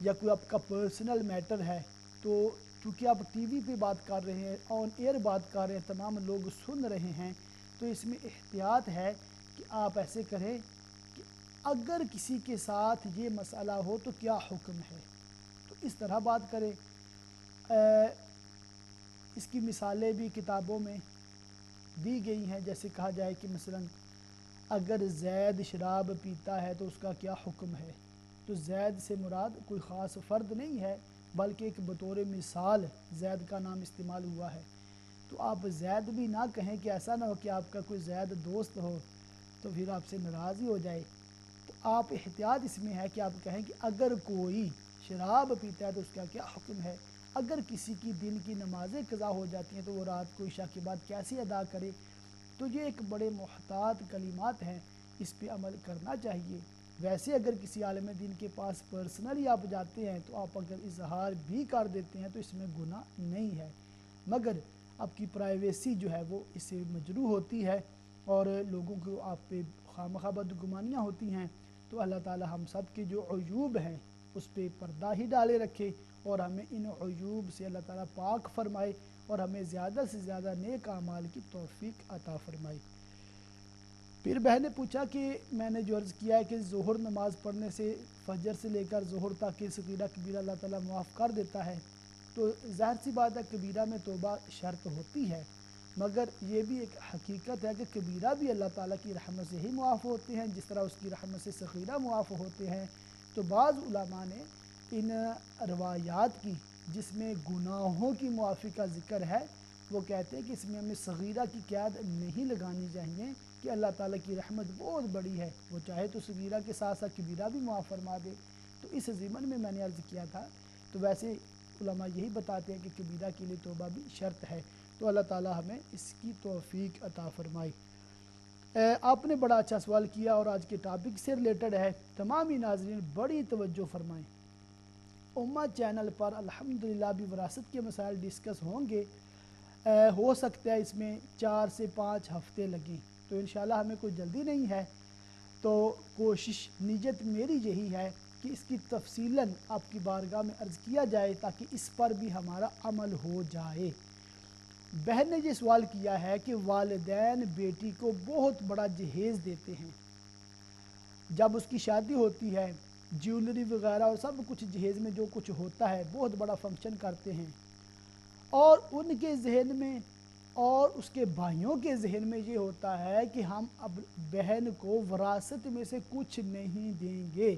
یا کوئی آپ کا پرسنل میٹر ہے, تو چونکہ آپ ٹی وی پہ بات کر رہے ہیں, آن ایئر بات کر رہے ہیں, تمام لوگ سن رہے ہیں, تو اس میں احتیاط ہے کہ آپ ایسے کریں کہ اگر کسی کے ساتھ یہ مسئلہ ہو تو کیا حکم ہے. اس طرح بات کرے. اس کی مثالیں بھی کتابوں میں دی گئی ہیں. جیسے کہا جائے کہ مثلا اگر زید شراب پیتا ہے تو اس کا کیا حکم ہے. تو زید سے مراد کوئی خاص فرد نہیں ہے بلکہ ایک بطور مثال زید کا نام استعمال ہوا ہے. تو آپ زید بھی نہ کہیں کہ ایسا نہ ہو کہ آپ کا کوئی زید دوست ہو تو پھر آپ سے ناراض ہی ہو جائے. تو آپ احتیاط اس میں ہے کہ آپ کہیں کہ اگر کوئی شراب پیتا ہے تو اس کا کیا حکم ہے. اگر کسی کی دن کی نمازیں قضا ہو جاتی ہیں تو وہ رات کو عشاء کے بعد کیسے ادا کرے. تو یہ ایک بڑے محتاط کلمات ہیں, اس پہ عمل کرنا چاہیے. ویسے اگر کسی عالم دین کے پاس پرسنلی آپ جاتے ہیں تو آپ اگر اظہار بھی کر دیتے ہیں تو اس میں گناہ نہیں ہے, مگر آپ کی پرائیویسی جو ہے وہ اس سے مجروح ہوتی ہے اور لوگوں کو آپ پہ خواہ بدگمانیاں ہوتی ہیں. تو اللہ تعالی ہم سب کے جو عیوب ہیں اس پہ پردہ ہی ڈالے رکھے اور ہمیں ان عیوب سے اللہ تعالیٰ پاک فرمائے اور ہمیں زیادہ سے زیادہ نیک اعمال کی توفیق عطا فرمائے. پھر بہن نے پوچھا کہ میں نے جو عرض کیا ہے کہ ظہر نماز پڑھنے سے فجر سے لے کر ظہر تک کی صغیرہ کبیرہ اللہ تعالیٰ معاف کر دیتا ہے. تو ظاہر سی بات ہے کبیرہ میں توبہ شرط ہوتی ہے, مگر یہ بھی ایک حقیقت ہے کہ کبیرہ بھی اللہ تعالیٰ کی رحمت سے ہی معاف ہوتے ہیں جس طرح اس کی رحمت سے صغیرہ معاف ہوتے ہیں. تو بعض علماء نے ان روایات کی جس میں گناہوں کی معافی کا ذکر ہے وہ کہتے ہیں کہ اس میں ہمیں صغیرہ کی قید نہیں لگانی چاہیے کہ اللہ تعالیٰ کی رحمت بہت بڑی ہے, وہ چاہے تو صغیرہ کے ساتھ ساتھ کبیرہ بھی معاف فرما دے. تو اس ضمن میں نے عرض کیا تھا. تو ویسے علماء یہی بتاتے ہیں کہ کبیرہ کے لیے توبہ بھی شرط ہے. تو اللہ تعالیٰ ہمیں اس کی توفیق عطا فرمائے. آپ نے بڑا اچھا سوال کیا اور آج کے ٹاپک سے ریلیٹڈ ہے. تمامی ناظرین بڑی توجہ فرمائیں. امہ چینل پر الحمدللہ بھی وراثت کے مسائل ڈسکس ہوں گے. ہو سکتا ہے اس میں 4 سے 5 ہفتے لگیں, تو انشاءاللہ ہمیں کوئی جلدی نہیں ہے. تو کوشش نیت میری یہی ہے کہ اس کی تفصیلاً آپ کی بارگاہ میں عرض کیا جائے تاکہ اس پر بھی ہمارا عمل ہو جائے. بہن نے یہ سوال کیا ہے کہ والدین بیٹی کو بہت بڑا جہیز دیتے ہیں. جب اس کی شادی ہوتی ہے جیولری وغیرہ اور سب کچھ جہیز میں جو کچھ ہوتا ہے بہت بڑا فنکشن کرتے ہیں, اور ان کے ذہن میں اور اس کے بھائیوں کے ذہن میں یہ ہوتا ہے کہ ہم اب بہن کو وراثت میں سے کچھ نہیں دیں گے,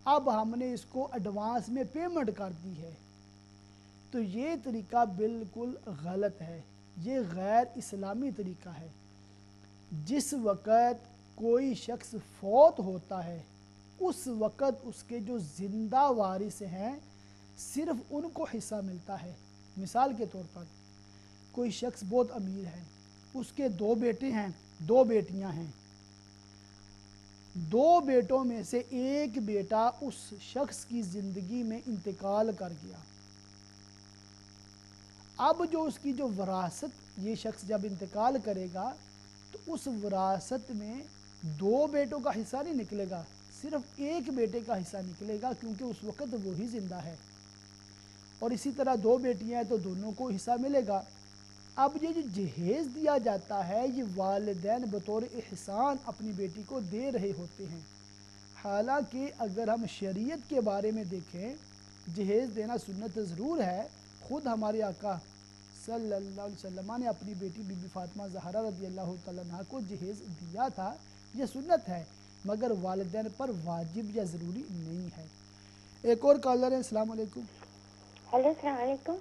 اب ہم نے اس کو ایڈوانس میں پیمنٹ کر دی ہے. تو یہ طریقہ بالکل غلط ہے, یہ غیر اسلامی طریقہ ہے. جس وقت کوئی شخص فوت ہوتا ہے اس وقت اس کے جو زندہ وارث ہیں صرف ان کو حصہ ملتا ہے. مثال کے طور پر کوئی شخص بہت امیر ہے, اس کے 2 بیٹے ہیں 2 بیٹیاں ہیں. 2 بیٹوں میں سے ایک بیٹا اس شخص کی زندگی میں انتقال کر گیا. اب جو اس کی جو وراثت یہ شخص جب انتقال کرے گا تو اس وراثت میں 2 بیٹوں کا حصہ نہیں نکلے گا, صرف ایک بیٹے کا حصہ نکلے گا کیونکہ اس وقت وہی زندہ ہے. اور اسی طرح 2 بیٹیاں ہیں تو دونوں کو حصہ ملے گا. اب یہ جو جہیز دیا جاتا ہے یہ والدین بطور احسان اپنی بیٹی کو دے رہے ہوتے ہیں. حالانکہ اگر ہم شریعت کے بارے میں دیکھیں جہیز دینا سنت ضرور ہے. خود ہمارے آقا صلی اللہ علیہ وسلم نے اپنی بیٹی بی بی فاطمہ زہرا رضی اللہ تعالیٰ عنہ کو جہیز دیا تھا, یہ سنت ہے مگر والدین پر واجب یا ضروری نہیں ہے. ایک اور کالر ہے. السلام علیکم. ہیلو السلام علیکم.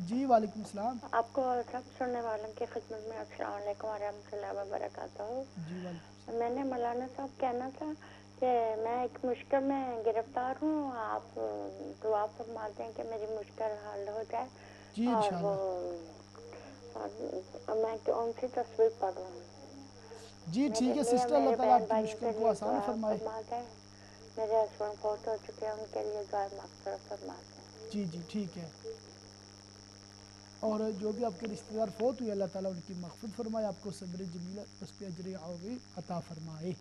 جی وعلیکم السلام. آپ کو سب سننے والوں کی خدمت میں السلام علیکم ورحمۃ اللہ وبرکاتہ. جی وعلیکم. میں نے مولانا صاحب کہنا تھا کہ میں ایک مشکل میں گرفتار ہوں, آپ دعا فرماتے ہیں کہ میری مشکل حل ہو جائے. جی انشاءاللہ. اور میں کون سی تصویر پڑھوں؟ جی ٹھیک ہے سسٹر, اللہ تعالیٰ آپ کی مشکل کو آسان فرمائے. میرے ہسبینڈ فوت ہو چکے ہیں, ان کے لیے دعا مغفرت فرماتے ہیں. جی جی ٹھیک ہے. اور جو بھی آپ کے رشتہ دار فوت ہوئے اللہ تعالیٰ ان کی مغفرت فرمائے, آپ کو صبر جمیلہ اس پہ اجر عظیم عطا فرمائے.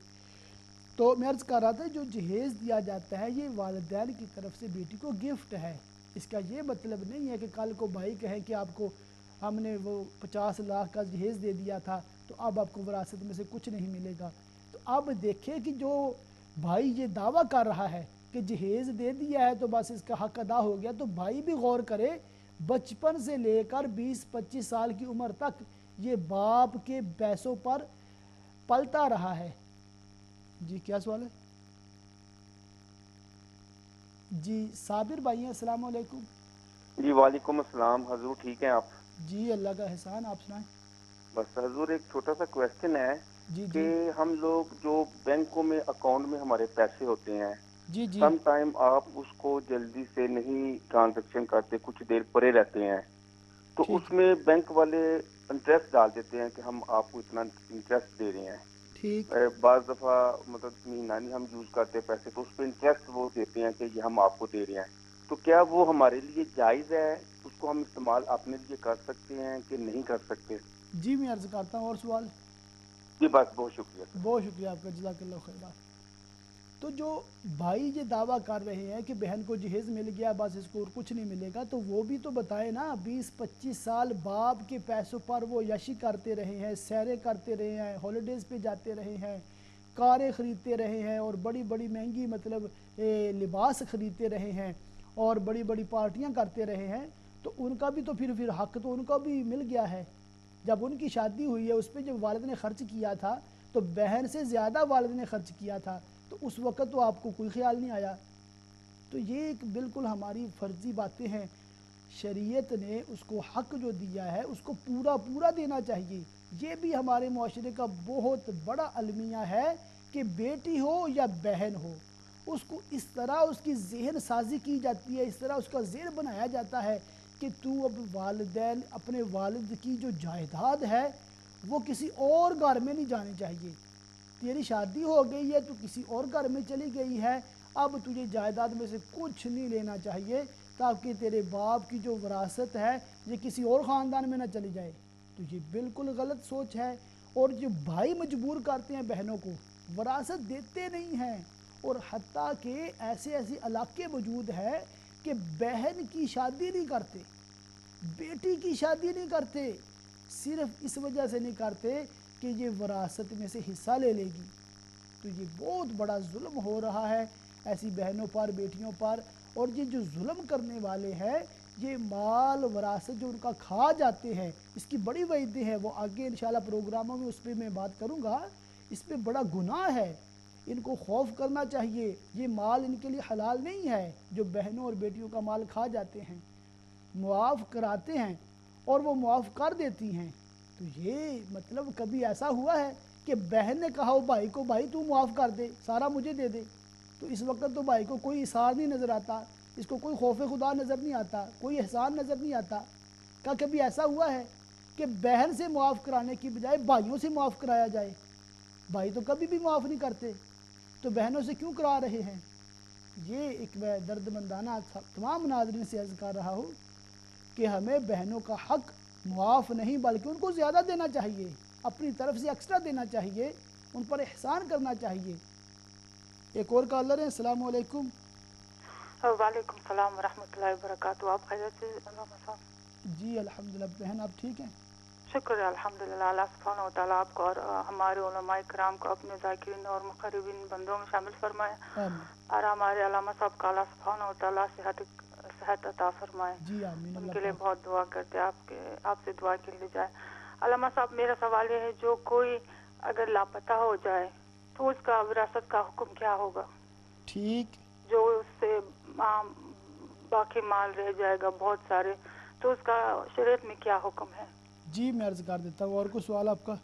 تو میں عرض کر رہا تھا جو جہیز دیا جاتا ہے یہ والدین کی طرف سے بیٹی کو گفٹ ہے. اس کا یہ مطلب نہیں ہے کہ کل کو بھائی کہیں کہ آپ کو ہم نے وہ 50 لاکھ کا جہیز دے دیا تھا تو اب آپ کو وراثت میں سے کچھ نہیں ملے گا. تو اب دیکھیں کہ جو بھائی یہ دعویٰ کر رہا ہے کہ جہیز دے دیا ہے تو بس اس کا حق ادا ہو گیا. تو بھائی بھی غور کرے, بچپن سے لے کر 20-25 سال کی عمر تک یہ باپ کے پیسوں پر پلتا رہا ہے. جی کیا سوال ہے؟ جی صابر بھائی ہیں, السلام علیکم. جی وعلیکم السلام. حضور ٹھیک ہیں آپ؟ جی اللہ کا احسان, آپ سنائیں. بس حضور ایک چھوٹا سا کویسچن ہے جی کہ ہم لوگ جو بینکوں میں اکاؤنٹ میں ہمارے پیسے ہوتے ہیں, جی جی سم ٹائم آپ اس کو جلدی سے نہیں ٹرانزیکشن کرتے, کچھ دیر پڑے رہتے ہیں, تو اس میں بینک والے انٹرسٹ ڈال دیتے ہیں کہ ہم آپ کو اتنا انٹرسٹ دے رہے ہیں. ٹھیک. بعض دفعہ مطلب مہینہ نہیں ہم یوز کرتے پیسے, تو اس پہ انٹرسٹ وہ دیتے ہیں کہ یہ ہم آپ کو دے رہے ہیں. تو کیا وہ ہمارے لیے جائز ہے؟ اس کو ہم استعمال اپنے لیے کر سکتے ہیں کہ نہیں کر سکتے؟ جی میں عرض کرتا ہوں. اور سوال؟ جی بس بہت شکریہ. بہت شکریہ آپ کا, جزاک اللہ خیر. تو جو بھائی یہ دعویٰ کر رہے ہیں کہ بہن کو جہیز مل گیا بس اس کو اور کچھ نہیں ملے گا, تو وہ بھی تو بتائے نا. 20-25 سال باپ کے پیسوں پر وہ یشی کرتے رہے ہیں, سیریں کرتے رہے ہیں, ہالیڈیز پہ جاتے رہے ہیں, کاریں خریدتے رہے ہیں, اور بڑی بڑی مہنگی مطلب لباس خریدتے رہے ہیں, اور بڑی بڑی پارٹیاں کرتے رہے ہیں. تو ان کا بھی تو پھر حق تو ان کا بھی مل گیا ہے. جب ان کی شادی ہوئی ہے اس پہ جب والد نے خرچ کیا تھا تو بہن سے زیادہ والد نے خرچ کیا تھا, تو اس وقت تو آپ کو کوئی خیال نہیں آیا. تو یہ ایک بالکل ہماری فرضی باتیں ہیں. شریعت نے اس کو حق جو دیا ہے اس کو پورا دینا چاہیے. یہ بھی ہمارے معاشرے کا بہت بڑا المیہ ہے کہ بیٹی ہو یا بہن ہو, اس کو اس طرح اس کی ذہن سازی کی جاتی ہے, اس طرح اس کا ذہن بنایا جاتا ہے کہ تو اب والدین اپنے والد کی جو جائیداد ہے وہ کسی اور گھر میں نہیں جانی چاہیے. تیری شادی ہو گئی ہے تو کسی اور گھر میں چلی گئی ہے, اب تجھے جائیداد میں سے کچھ نہیں لینا چاہیے تاکہ تیرے باپ کی جو وراثت ہے یہ کسی اور خاندان میں نہ چلی جائے. تو یہ بالکل غلط سوچ ہے. اور جو بھائی مجبور کرتے ہیں بہنوں کو, وراثت دیتے نہیں ہیں, اور حتیٰ کہ ایسے علاقے موجود ہے کہ بہن کی شادی نہیں کرتے, بیٹی کی شادی نہیں کرتے, صرف اس وجہ سے نہیں کرتے کہ یہ وراثت میں سے حصہ لے لے گی. تو یہ بہت بڑا ظلم ہو رہا ہے ایسی بہنوں پر, بیٹیوں پر. اور یہ جو ظلم کرنے والے ہیں یہ مال وراثت جو ان کا کھا جاتے ہیں, اس کی بڑی وجہیں ہیں, وہ آگے انشاءاللہ پروگراموں میں اس پہ میں بات کروں گا. اس پہ بڑا گناہ ہے, ان کو خوف کرنا چاہیے. یہ مال ان کے لیے حلال نہیں ہے جو بہنوں اور بیٹیوں کا مال کھا جاتے ہیں. معاف کراتے ہیں اور وہ معاف کر دیتی ہیں. تو یہ مطلب کبھی ایسا ہوا ہے کہ بہن نے کہا ہو بھائی کو, بھائی تو معاف کر دے, سارا مجھے دے دے. تو اس وقت تو بھائی کو کوئی اثار نہیں نظر آتا, اس کو کوئی خوف خدا نظر نہیں آتا, کوئی احسان نظر نہیں آتا. کیا کبھی ایسا ہوا ہے کہ بہن سے معاف کرانے کی بجائے بھائیوں سے معاف کرایا جائے؟ بھائی تو کبھی بھی معاف نہیں کرتے, تو بہنوں سے کیوں کرا رہے ہیں؟ یہ ایک میں درد مندانہ تمام ناظرین سے عرض کر رہا ہوں کہ ہمیں بہنوں کا حق معاف نہیں بلکہ ان کو زیادہ دینا چاہیے, اپنی طرف سے ایکسٹرا دینا چاہیے, ان پر احسان کرنا چاہیے. ایک اور کالر ہیں, السلام علیکم. وعلیکم السلام ورحمۃ اللہ وبرکاتہ. آپ خیریت سے علامہ صاحب؟ جی الحمدللہ. بہن آپ ٹھیک ہیں؟ شکر ہے الحمدللہ. اللہ سبحانہ و تعالیٰ آپ کو اور ہمارے علماء کرام کو اپنے ذاکرین اور مقربین بندوں میں شامل فرمائے, اور ہمارے علامہ صاحب کا اللہ سبحانہ و تعالیٰ صحت عطا فرمائے. جی آمین. ان کے لیے بہت دعا کرتے, آپ سے دعا کے لیے جائے. علامہ صاحب میرا سوال یہ ہے, جو کوئی اگر لاپتہ ہو جائے تو اس کا وراثت کا حکم کیا ہوگا؟ ٹھیک. جو اس سے باقی مال رہ جائے گا بہت سارے, تو اس کا شریعت میں کیا حکم ہے؟ جی میں عرض کر دیتا ہوں. اور کوئی سوال آپ کا؟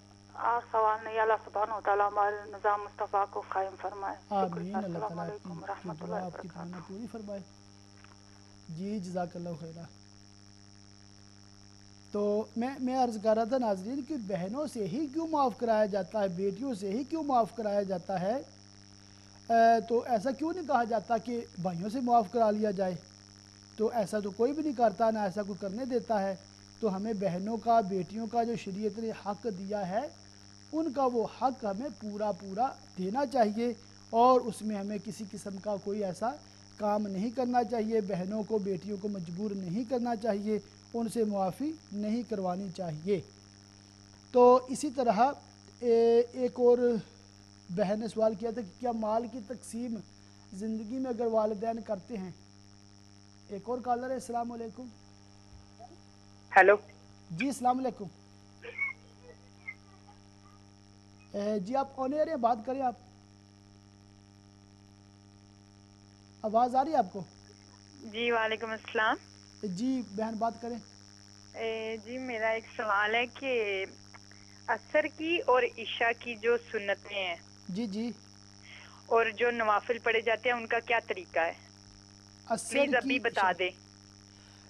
اور سوال نہیں. اللہ سبحانہ و تعالیٰ ہمارے نظام مصطفیٰ کو قائم فرمائے. آمین. اللہ السلام تعالیٰ علیکم کی ورحمۃ دعا اللہ آپ کی تمنا وبرکاتہ. پوری فرمائے. جی جزاک اللہ خیرہ. تو میں عرض کر رہا تھا ناظرین کہ بہنوں سے ہی کیوں معاف کرایا جاتا ہے, بیٹیوں سے ہی کیوں معاف کرایا جاتا ہے؟ تو ایسا کیوں نہیں کہا جاتا کہ بھائیوں سے معاف کرا لیا جائے؟ تو ایسا تو کوئی بھی نہیں کرتا, نہ ایسا کوئی کرنے دیتا ہے. تو ہمیں بہنوں کا, بیٹیوں کا جو شریعت نے حق دیا ہے ان کا وہ حق ہمیں پورا دینا چاہیے, اور اس میں ہمیں کسی قسم کا کوئی ایسا کام نہیں کرنا چاہیے. بہنوں کو, بیٹیوں کو مجبور نہیں کرنا چاہیے, ان سے معافی نہیں کروانی چاہیے. تو اسی طرح ایک اور بہن نے سوال کیا تھا کہ کیا مال کی تقسیم زندگی میں اگر والدین کرتے ہیں. ایک اور کالر ہے. السلام علیکم. ہیلو جی السلام علیکم. جی آپ آن ایئر ہیں, بات کریں آپ. آواز آ رہی ہے آپ کو؟ جی وعلیکم السلام. جی بہن بات کریں. جی میرا ایک سوال ہے کہ عصر کی اور عشاء کی جو سنتیں ہیں جی جی اور جو نوافل پڑھے جاتے ہیں ان کا کیا طریقہ ہے؟ پلیز ابھی بتا دیں.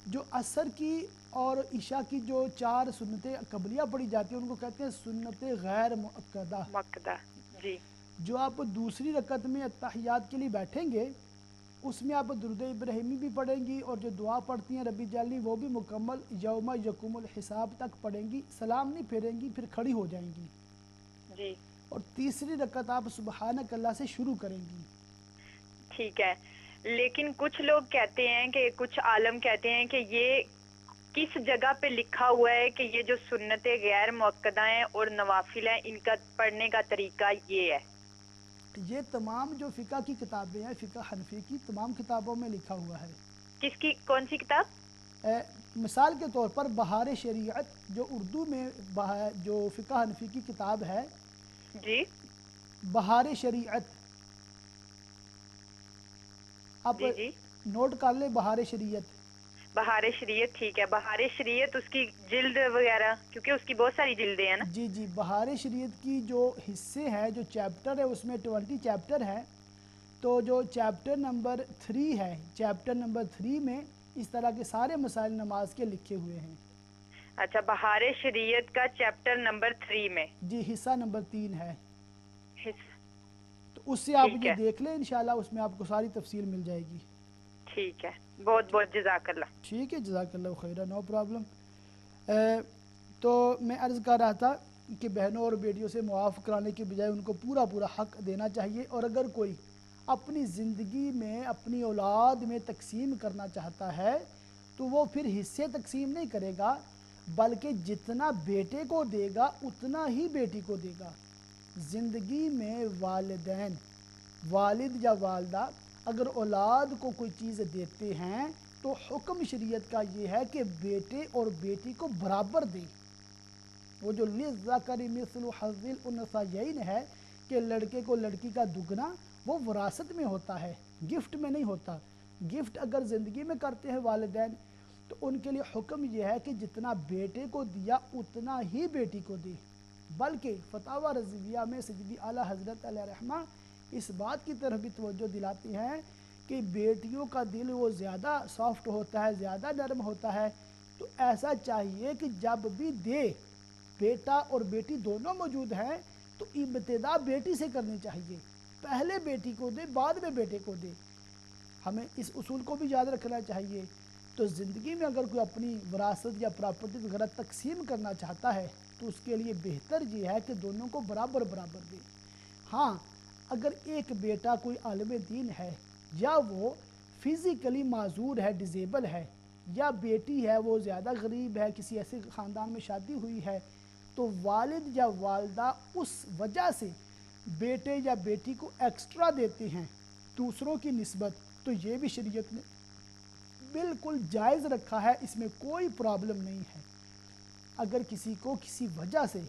جو عصر کی اور عشاء کی جو 4 سنتیں قبلیہ پڑھی جاتی ہیں ان کو کہتے ہیں سنت غیر مؤکدہ. جی. جو آپ دوسری رکعت میں اتحیات کے لیے بیٹھیں گے اس میں آپ درود ابراہیمی بھی پڑھیں گی اور جو دعا پڑھتی ہیں ربی جلی وہ بھی مکمل یوم یقوم الحساب تک پڑھیں گی. سلام نہیں پھیریں گی, پھر کھڑی ہو جائیں گی. جی. اور تیسری رکعت آپ سبحانک اللہ سے شروع کریں گی. ٹھیک ہے. لیکن کچھ لوگ کہتے ہیں کہ کچھ عالم کہتے ہیں کہ یہ کس جگہ پہ لکھا ہوا ہے کہ یہ جو سنتیں غیر مؤکدہ ہیں اور نوافل ہیں ان کا پڑھنے کا طریقہ یہ ہے. یہ تمام جو فقہ کی کتابیں ہیں, فقہ حنفی کی تمام کتابوں میں لکھا ہوا ہے. کس کی, کون سی کتاب؟ مثال کے طور پر بہار شریعت جو اردو میں جو فقہ حنفی کی کتاب ہے. جی. بہار شریعت آپ جی نوٹ کر لیں. بہار شریعت. بہار شریعت ٹھیک ہے. بہار شریعت اس کی جلد وغیرہ کیونکہ اس کی بہت ساری جلدیں ہیں نا. جی جی بہار شریعت کی جو حصے ہیں جو چیپٹر ہے اس میں 20 چیپٹر ہیں. تو جو چیپٹر نمبر 3 ہے, چیپٹر نمبر 3 میں اس طرح کے سارے مسائل نماز کے لکھے ہوئے ہیں. اچھا بہار شریعت کا چیپٹر نمبر 3 میں. جی حصہ نمبر 3 ہے. تو اس سے آپ یہ دیکھ لیں انشاءاللہ اس میں آپ کو ساری تفصیل مل جائے گی. ٹھیک ہے. بہت بہت جزاک اللہ. ٹھیک ہے جزاک اللہ خیرہ, نو پرابلم. تو میں عرض کر رہا تھا کہ بہنوں اور بیٹیوں سے معاف کرانے کے بجائے ان کو پورا پورا حق دینا چاہیے. اور اگر کوئی اپنی زندگی میں اپنی اولاد میں تقسیم کرنا چاہتا ہے تو وہ پھر حصے تقسیم نہیں کرے گا بلکہ جتنا بیٹے کو دے گا اتنا ہی بیٹی کو دے گا. زندگی میں والدین, والد یا والدہ اگر اولاد کو کوئی چیز دیتے ہیں تو حکم شریعت کا یہ ہے کہ بیٹے اور بیٹی کو برابر دیں. وہ جو للذکر مثل حظ الانثیین ہے کہ لڑکے کو لڑکی کا دگنا, وہ وراثت میں ہوتا ہے, گفٹ میں نہیں ہوتا. گفٹ اگر زندگی میں کرتے ہیں والدین تو ان کے لیے حکم یہ ہے کہ جتنا بیٹے کو دیا اتنا ہی بیٹی کو دے. بلکہ فتاوی رضویہ میں سیدی اعلیٰ حضرت علیہ رحمہ اس بات کی طرف بھی توجہ دلاتی ہیں کہ بیٹیوں کا دل وہ زیادہ سافٹ ہوتا ہے, زیادہ نرم ہوتا ہے. تو ایسا چاہیے کہ جب بھی دے, بیٹا اور بیٹی دونوں موجود ہیں تو ابتدا بیٹی سے کرنی چاہیے. پہلے بیٹی کو دے بعد میں بیٹے کو دے. ہمیں اس اصول کو بھی یاد رکھنا چاہیے. تو زندگی میں اگر کوئی اپنی وراثت یا پراپرٹی وغیرہ تقسیم کرنا چاہتا ہے تو اس کے لیے بہتر یہ ہے کہ دونوں کو برابر برابر دے. ہاں اگر ایک بیٹا کوئی عالم دین ہے یا وہ فزیکلی معذور ہے, ڈیزیبل ہے, یا بیٹی ہے وہ زیادہ غریب ہے, کسی ایسے خاندان میں شادی ہوئی ہے, تو والد یا والدہ اس وجہ سے بیٹے یا بیٹی کو ایکسٹرا دیتے ہیں دوسروں کی نسبت, تو یہ بھی شریعت نے بالکل جائز رکھا ہے. اس میں کوئی پرابلم نہیں ہے. اگر کسی کو کسی وجہ سے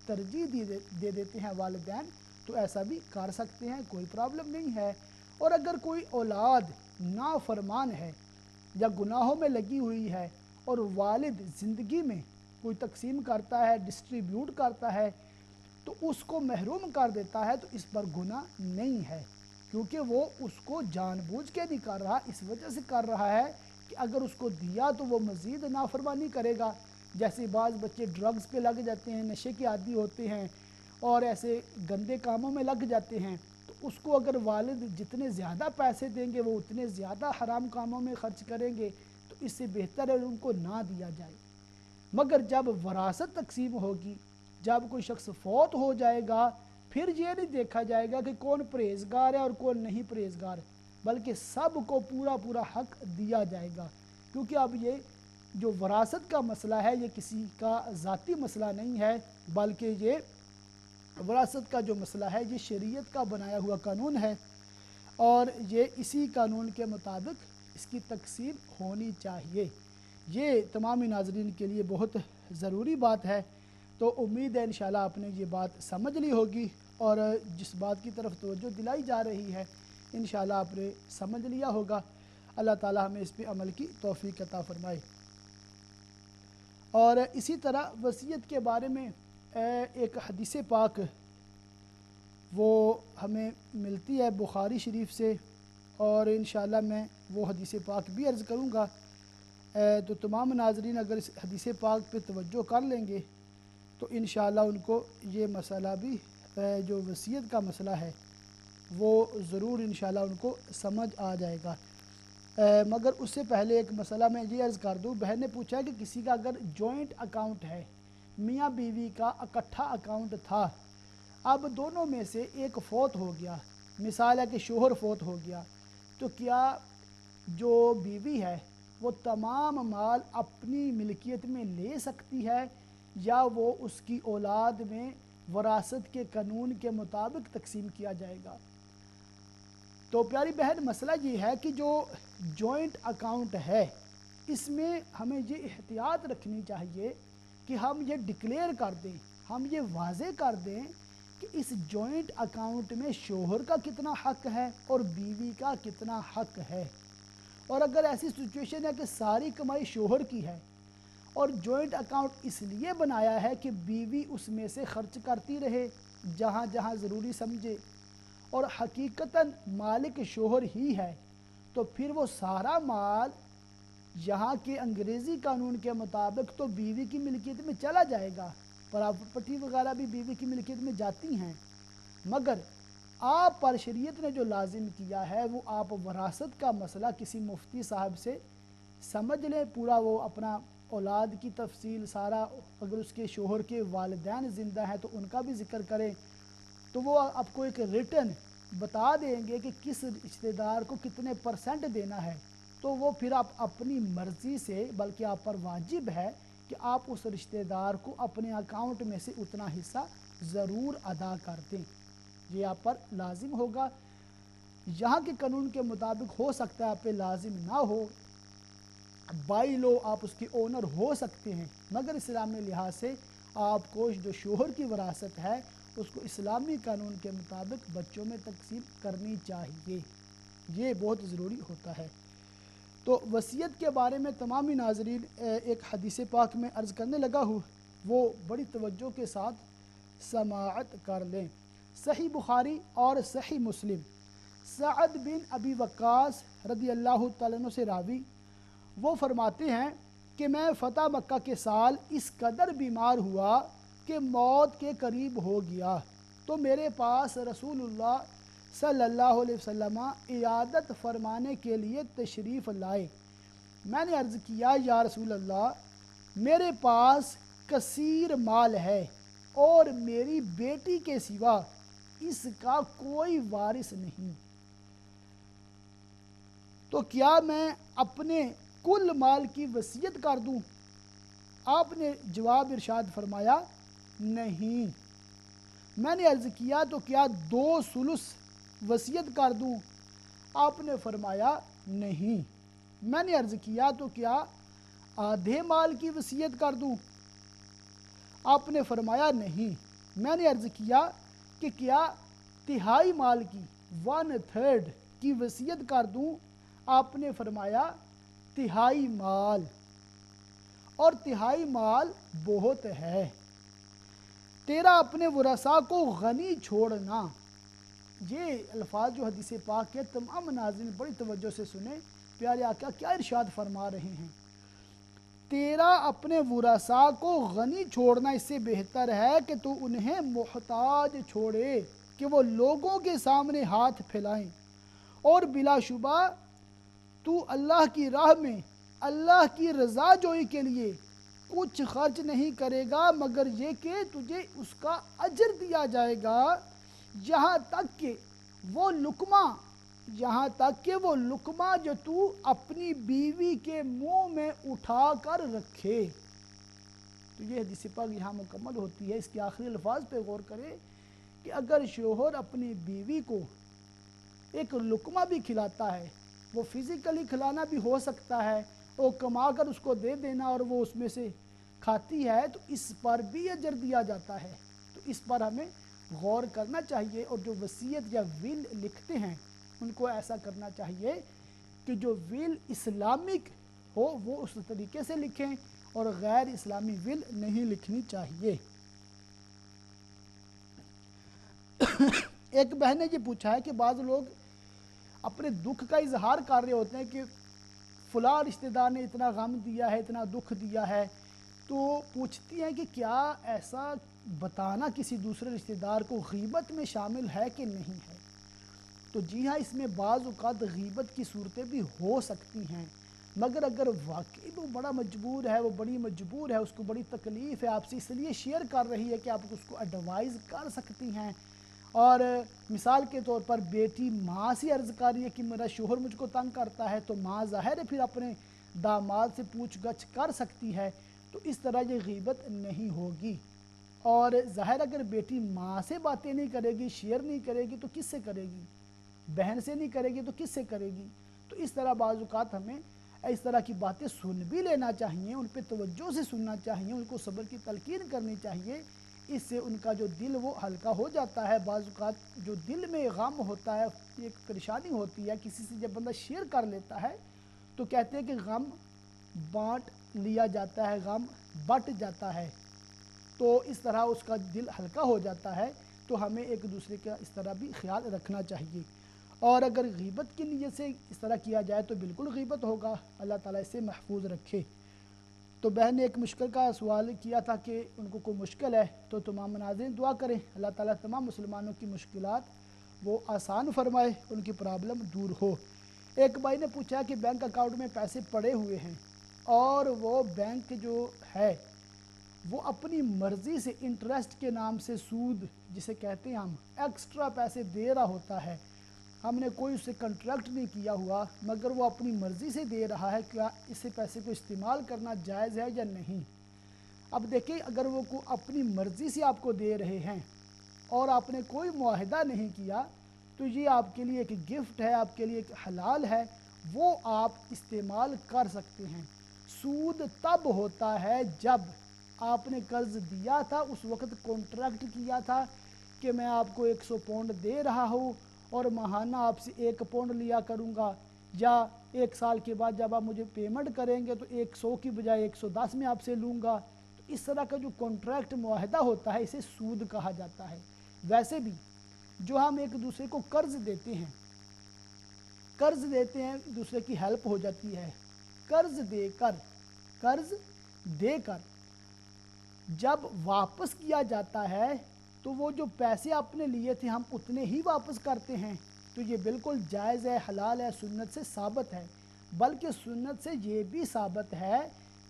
ترجیح دے دیتے ہیں والدین تو ایسا بھی کر سکتے ہیں, کوئی پرابلم نہیں ہے. اور اگر کوئی اولاد نافرمان ہے یا گناہوں میں لگی ہوئی ہے اور والد زندگی میں کوئی تقسیم کرتا ہے, ڈسٹریبیوٹ کرتا ہے, تو اس کو محروم کر دیتا ہے, تو اس پر گناہ نہیں ہے, کیونکہ وہ اس کو جان بوجھ کے نہیں کر رہا, اس وجہ سے کر رہا ہے کہ اگر اس کو دیا تو وہ مزید نافرمانی کرے گا. جیسے بعض بچے ڈرگز پہ لگ جاتے ہیں, نشے کے عادی ہوتے ہیں اور ایسے گندے کاموں میں لگ جاتے ہیں, تو اس کو اگر والد جتنے زیادہ پیسے دیں گے وہ اتنے زیادہ حرام کاموں میں خرچ کریں گے, تو اس سے بہتر ہے ان کو نہ دیا جائے. مگر جب وراثت تقسیم ہوگی, جب کوئی شخص فوت ہو جائے گا, پھر یہ نہیں دیکھا جائے گا کہ کون پرہیزگار ہے اور کون نہیں پرہیزگار, بلکہ سب کو پورا پورا حق دیا جائے گا. کیونکہ اب یہ جو وراثت کا مسئلہ ہے یہ کسی کا ذاتی مسئلہ نہیں ہے, بلکہ یہ وراثت کا جو مسئلہ ہے یہ شریعت کا بنایا ہوا قانون ہے. اور یہ اسی قانون کے مطابق اس کی تقسیم ہونی چاہیے۔ یہ تمامی ناظرین کے لیے بہت ضروری بات ہے، تو امید ہے انشاءاللہ آپ نے یہ بات سمجھ لی ہوگی، اور جس بات کی طرف توجہ دلائی جا رہی ہے انشاءاللہ آپ نے سمجھ لیا ہوگا۔ اللہ تعالی ہمیں اس پہ عمل کی توفیق عطا فرمائے۔ اور اسی طرح وصیت کے بارے میں ایک حدیث پاک وہ ہمیں ملتی ہے بخاری شریف سے، اور انشاءاللہ میں وہ حدیث پاک بھی عرض کروں گا، تو تمام ناظرین اگر اس حدیث پاک پہ توجہ کر لیں گے تو انشاءاللہ ان کو یہ مسئلہ بھی جو وصیت کا مسئلہ ہے وہ ضرور انشاءاللہ ان کو سمجھ آ جائے گا۔ مگر اس سے پہلے ایک مسئلہ میں یہ عرض کر دوں، بہن نے پوچھا کہ کسی کا اگر جوائنٹ اکاؤنٹ ہے، میاں بیوی کا اکٹھا اکاؤنٹ تھا، اب دونوں میں سے ایک فوت ہو گیا، مثال ہے کہ شوہر فوت ہو گیا، تو کیا جو بیوی ہے وہ تمام مال اپنی ملکیت میں لے سکتی ہے، یا وہ اس کی اولاد میں وراثت کے قانون کے مطابق تقسیم کیا جائے گا؟ تو پیاری بہن مسئلہ یہ ہے کہ جو جوائنٹ اکاؤنٹ ہے اس میں ہمیں یہ احتیاط رکھنی چاہیے کہ ہم یہ ڈکلیئر کر دیں، ہم یہ واضح کر دیں کہ اس جوائنٹ اکاؤنٹ میں شوہر کا کتنا حق ہے اور بیوی کا کتنا حق ہے۔ اور اگر ایسی سچویشن ہے کہ ساری کمائی شوہر کی ہے اور جوائنٹ اکاؤنٹ اس لیے بنایا ہے کہ بیوی اس میں سے خرچ کرتی رہے جہاں جہاں ضروری سمجھے، اور حقیقتاً مالک شوہر ہی ہے، تو پھر وہ سارا مال یہاں کے انگریزی قانون کے مطابق تو بیوی کی ملکیت میں چلا جائے گا، پراپرٹی وغیرہ بھی بیوی کی ملکیت میں جاتی ہیں، مگر آپ پر شریعت نے جو لازم کیا ہے وہ آپ وراثت کا مسئلہ کسی مفتی صاحب سے سمجھ لیں، پورا وہ اپنا اولاد کی تفصیل سارا، اگر اس کے شوہر کے والدین زندہ ہیں تو ان کا بھی ذکر کریں، تو وہ آپ کو ایک ریٹن بتا دیں گے کہ کس رشتہ دار کو کتنے پرسنٹ دینا ہے، تو وہ پھر آپ اپنی مرضی سے، بلکہ آپ پر واجب ہے کہ آپ اس رشتہ دار کو اپنے اکاؤنٹ میں سے اتنا حصہ ضرور ادا کر دیں، یہ آپ پر لازم ہوگا۔ یہاں کے قانون کے مطابق ہو سکتا ہے آپ پہ لازم نہ ہو، بائی لو آپ اس کے اونر ہو سکتے ہیں، مگر اسلامی لحاظ سے آپ کو جو شوہر کی وراثت ہے اس کو اسلامی قانون کے مطابق بچوں میں تقسیم کرنی چاہیے، یہ بہت ضروری ہوتا ہے۔ تو وصیت کے بارے میں تمامی ناظرین ایک حدیث پاک میں عرض کرنے لگا ہوں، وہ بڑی توجہ کے ساتھ سماعت کر لیں۔ صحیح بخاری اور صحیح مسلم، سعد بن ابی وقاص رضی اللہ تعالیٰ عنہ سے راوی، وہ فرماتے ہیں کہ میں فتح مکہ کے سال اس قدر بیمار ہوا کہ موت کے قریب ہو گیا، تو میرے پاس رسول اللہ صلی اللہ علیہ وسلم عیادت فرمانے کے لیے تشریف لائے۔ میں نے عرض کیا یا رسول اللہ، میرے پاس کثیر مال ہے اور میری بیٹی کے سوا اس کا کوئی وارث نہیں، تو کیا میں اپنے کل مال کی وصیت کر دوں؟ آپ نے جواب ارشاد فرمایا نہیں۔ میں نے عرض کیا تو کیا 2 ثلث وصیت کر دوں؟ آپ نے فرمایا نہیں۔ میں نے عرض کیا تو کیا آدھے مال کی وصیت کر دوں؟ آپ نے فرمایا نہیں۔ میں نے عرض کیا کہ کیا تہائی مال کی 1/3 کی وصیت کر دوں؟ آپ نے فرمایا تہائی مال، اور تہائی مال بہت ہے، تیرا اپنے ورثاء کو غنی چھوڑنا۔ یہ الفاظ جو حدیث پاک کے تمام ناظرین بڑی توجہ سے سنیں، پیارے آقا کیا ارشاد فرما رہے ہیں، تیرا اپنے ورثاء کو غنی چھوڑنا اس سے بہتر ہے کہ تو انہیں محتاج چھوڑے کہ وہ لوگوں کے سامنے ہاتھ پھیلائیں، اور بلا شبہ تو اللہ کی راہ میں اللہ کی رضا جوئی کے لیے کچھ خرچ نہیں کرے گا مگر یہ کہ تجھے اس کا اجر دیا جائے گا، یہاں تک کہ وہ لقمہ جو تو اپنی بیوی کے منہ میں اٹھا کر رکھے۔ تو یہ حدیث پاک یہاں مکمل ہوتی ہے۔ اس کے آخری الفاظ پہ غور کرے کہ اگر شوہر اپنی بیوی کو ایک لقمہ بھی کھلاتا ہے، وہ فزیکلی کھلانا بھی ہو سکتا ہے، وہ کما کر اس کو دے دینا اور وہ اس میں سے کھاتی ہے، تو اس پر بھی اجر دیا جاتا ہے۔ تو اس پر ہمیں غور کرنا چاہیے، اور جو وصیت یا ول لکھتے ہیں ان کو ایسا کرنا چاہیے کہ جو ول اسلامک ہو وہ اس طریقے سے لکھیں، اور غیر اسلامی ول نہیں لکھنی چاہیے۔ ایک بہن نے یہ پوچھا ہے کہ بعض لوگ اپنے دکھ کا اظہار کر رہے ہوتے ہیں کہ فلاں رشتہ دار نے اتنا غم دیا ہے، اتنا دکھ دیا ہے، تو پوچھتی ہیں کہ کیا ایسا بتانا کسی دوسرے رشتہ دار کو غیبت میں شامل ہے کہ نہیں ہے؟ تو جی ہاں، اس میں بعض اوقات غیبت کی صورتیں بھی ہو سکتی ہیں، مگر اگر واقعی وہ بڑا مجبور ہے، وہ بڑی مجبور ہے، اس کو بڑی تکلیف ہے آپ سے، اس لیے شیئر کر رہی ہے کہ آپ اس کو ایڈوائز کر سکتی ہیں۔ اور مثال کے طور پر بیٹی ماں سے عرض کر رہی ہے کہ میرا شوہر مجھ کو تنگ کرتا ہے، تو ماں ظاہر ہے پھر اپنے داماد سے پوچھ گچھ کر سکتی ہے، تو اس طرح یہ غیبت نہیں ہوگی۔ اور ظاہر اگر بیٹی ماں سے باتیں نہیں کرے گی، شیئر نہیں کرے گی، تو کس سے کرے گی؟ بہن سے نہیں کرے گی تو کس سے کرے گی؟ تو اس طرح بعض اوقات ہمیں اس طرح کی باتیں سن بھی لینا چاہیے، ان پہ توجہ سے سننا چاہیے، ان کو صبر کی تلقین کرنی چاہیے، اس سے ان کا جو دل وہ ہلکا ہو جاتا ہے۔ بعض اوقات جو دل میں غم ہوتا ہے، ایک پریشانی ہوتی ہے، کسی سے جب بندہ شیئر کر لیتا ہے تو کہتے ہیں کہ غم بانٹ لیا جاتا ہے، غم بٹ جاتا ہے، تو اس طرح اس کا دل ہلکا ہو جاتا ہے۔ تو ہمیں ایک دوسرے کا اس طرح بھی خیال رکھنا چاہیے، اور اگر غیبت کی نیت سے اس طرح کیا جائے تو بالکل غیبت ہوگا، اللہ تعالیٰ اس سے محفوظ رکھے۔ تو بہن نے ایک مشکل کا سوال کیا تھا کہ ان کو کوئی مشکل ہے، تو تمام ناظرین دعا کریں اللہ تعالیٰ تمام مسلمانوں کی مشکلات وہ آسان فرمائے، ان کی پرابلم دور ہو۔ ایک بھائی نے پوچھا کہ بینک اکاؤنٹ میں پیسے پڑے ہوئے ہیں اور وہ بینک جو ہے وہ اپنی مرضی سے انٹرسٹ کے نام سے سود جسے کہتے ہیں ہم ایکسٹرا پیسے دے رہا ہوتا ہے، ہم نے کوئی اس سے کنٹریکٹ نہیں کیا ہوا مگر وہ اپنی مرضی سے دے رہا ہے، کیا اسے پیسے کو استعمال کرنا جائز ہے یا نہیں؟ اب دیکھیں، اگر وہ کو اپنی مرضی سے آپ کو دے رہے ہیں اور آپ نے کوئی معاہدہ نہیں کیا تو یہ آپ کے لیے ایک گفٹ ہے، آپ کے لیے ایک حلال ہے، وہ آپ استعمال کر سکتے ہیں۔ سود تب ہوتا ہے جب آپ نے قرض دیا تھا، اس وقت کانٹریکٹ کیا تھا کہ میں آپ کو 100 پاؤنڈ دے رہا ہوں اور ماہانہ آپ سے 1 پاؤنڈ لیا کروں گا، یا 1 سال کے بعد جب آپ مجھے پیمنٹ کریں گے تو 100 کی بجائے 110 میں آپ سے لوں گا۔ تو اس طرح کا جو کانٹریکٹ معاہدہ ہوتا ہے اسے سود کہا جاتا ہے۔ ویسے بھی جو ہم ایک دوسرے کو قرض دیتے ہیں دوسرے کی ہیلپ ہو جاتی ہے، قرض دے کر جب واپس کیا جاتا ہے تو وہ جو پیسے آپ نے لیے تھے ہم اتنے ہی واپس کرتے ہیں، تو یہ بالکل جائز ہے، حلال ہے، سنت سے ثابت ہے، بلکہ سنت سے یہ بھی ثابت ہے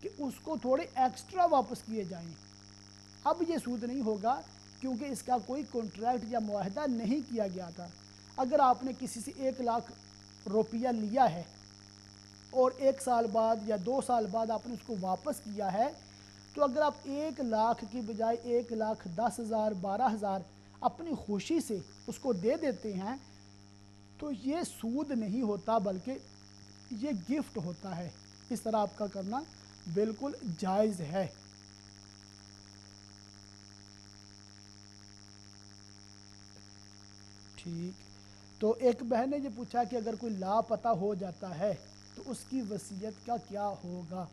کہ اس کو تھوڑے ایکسٹرا واپس کیے جائیں۔ اب یہ سود نہیں ہوگا کیونکہ اس کا کوئی کانٹریکٹ یا معاہدہ نہیں کیا گیا تھا۔ اگر آپ نے کسی سے 1 لاکھ روپیہ لیا ہے اور 1 سال بعد یا 2 سال بعد آپ نے اس کو واپس کیا ہے، تو اگر آپ 1 لاکھ کی بجائے 1,10,000 12,000 اپنی خوشی سے اس کو دے دیتے ہیں تو یہ سود نہیں ہوتا بلکہ یہ گفٹ ہوتا ہے۔ اس طرح آپ کا کرنا بالکل جائز ہے۔ ٹھیک، تو ایک بہن نے یہ پوچھا کہ اگر کوئی لاپتہ ہو جاتا ہے تو اس کی وصیت کا کیا ہوگا؟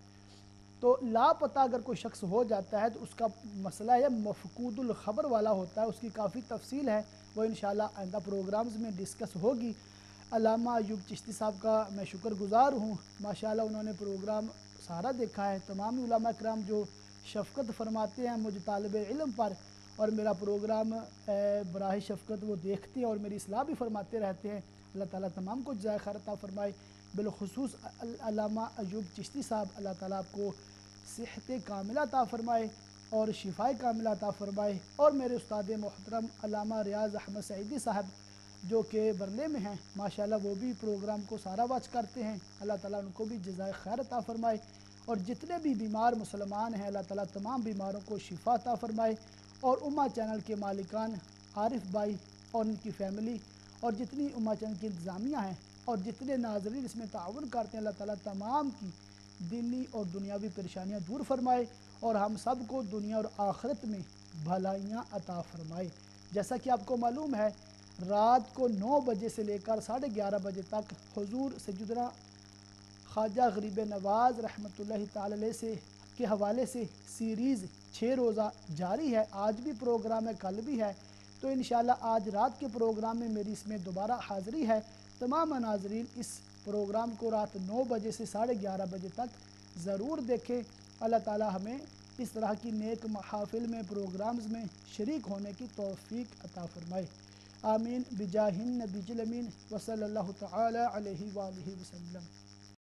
تو لاپتہ اگر کوئی شخص ہو جاتا ہے تو اس کا مسئلہ ہے مفقود الخبر والا ہوتا ہے، اس کی کافی تفصیل ہے، وہ انشاءاللہ آئندہ پروگرامز میں ڈسکس ہوگی۔ علامہ ایوب چشتی صاحب کا میں شکر گزار ہوں، ماشاءاللہ انہوں نے پروگرام سارا دیکھا ہے، تمام علماء کرام جو شفقت فرماتے ہیں مجھ طالب علم پر، اور میرا پروگرام براہ شفقت وہ دیکھتے ہیں اور میری اصلاح بھی فرماتے رہتے ہیں، اللہ تعالیٰ تمام کو جزائے خیر عطا فرمائے۔ بالخصوص علامہ ایوب چشتی صاحب، اللہ تعالیٰ آپ کو صحت کاملہ عطا فرمائے اور شفاء کاملہ عطا فرمائے، اور میرے استاد محترم علامہ ریاض احمد سعیدی صاحب جو کہ برلے میں ہیں، ماشاءاللہ وہ بھی پروگرام کو سارا واچ کرتے ہیں، اللہ تعالیٰ ان کو بھی جزائے خیر عطا فرمائے، اور جتنے بھی بیمار مسلمان ہیں اللہ تعالیٰ تمام بیماروں کو شفا عطا فرمائے، اور امہ چینل کے مالکان عارف بھائی اور ان کی فیملی اور جتنی امہ چینل کی انتظامیہ ہیں اور جتنے ناظرین اس میں تعاون کرتے ہیں، اللہ تعالیٰ تمام کی دینی اور دنیاوی پریشانیاں دور فرمائے اور ہم سب کو دنیا اور آخرت میں بھلائیاں عطا فرمائے۔ جیسا کہ آپ کو معلوم ہے، رات کو 9 بجے سے لے کر 11:30 بجے تک حضور سیدنا خواجہ غریب نواز رحمۃ اللہ تعالی علیہ سے کے حوالے سے سیریز 6 روزہ جاری ہے۔ آج بھی پروگرام ہے، کل بھی ہے، تو انشاءاللہ آج رات کے پروگرام میں میری اس میں دوبارہ حاضری ہے۔ تمام ناظرین اس پروگرام کو رات 9 بجے سے 11:30 بجے تک ضرور دیکھیں۔ اللہ تعالی ہمیں اس طرح کی نیک محافل میں، پروگرامز میں شریک ہونے کی توفیق عطا فرمائے، آمین بجاہ النبی الامین وصلی اللہ تعالی علیہ وآلہ وسلم۔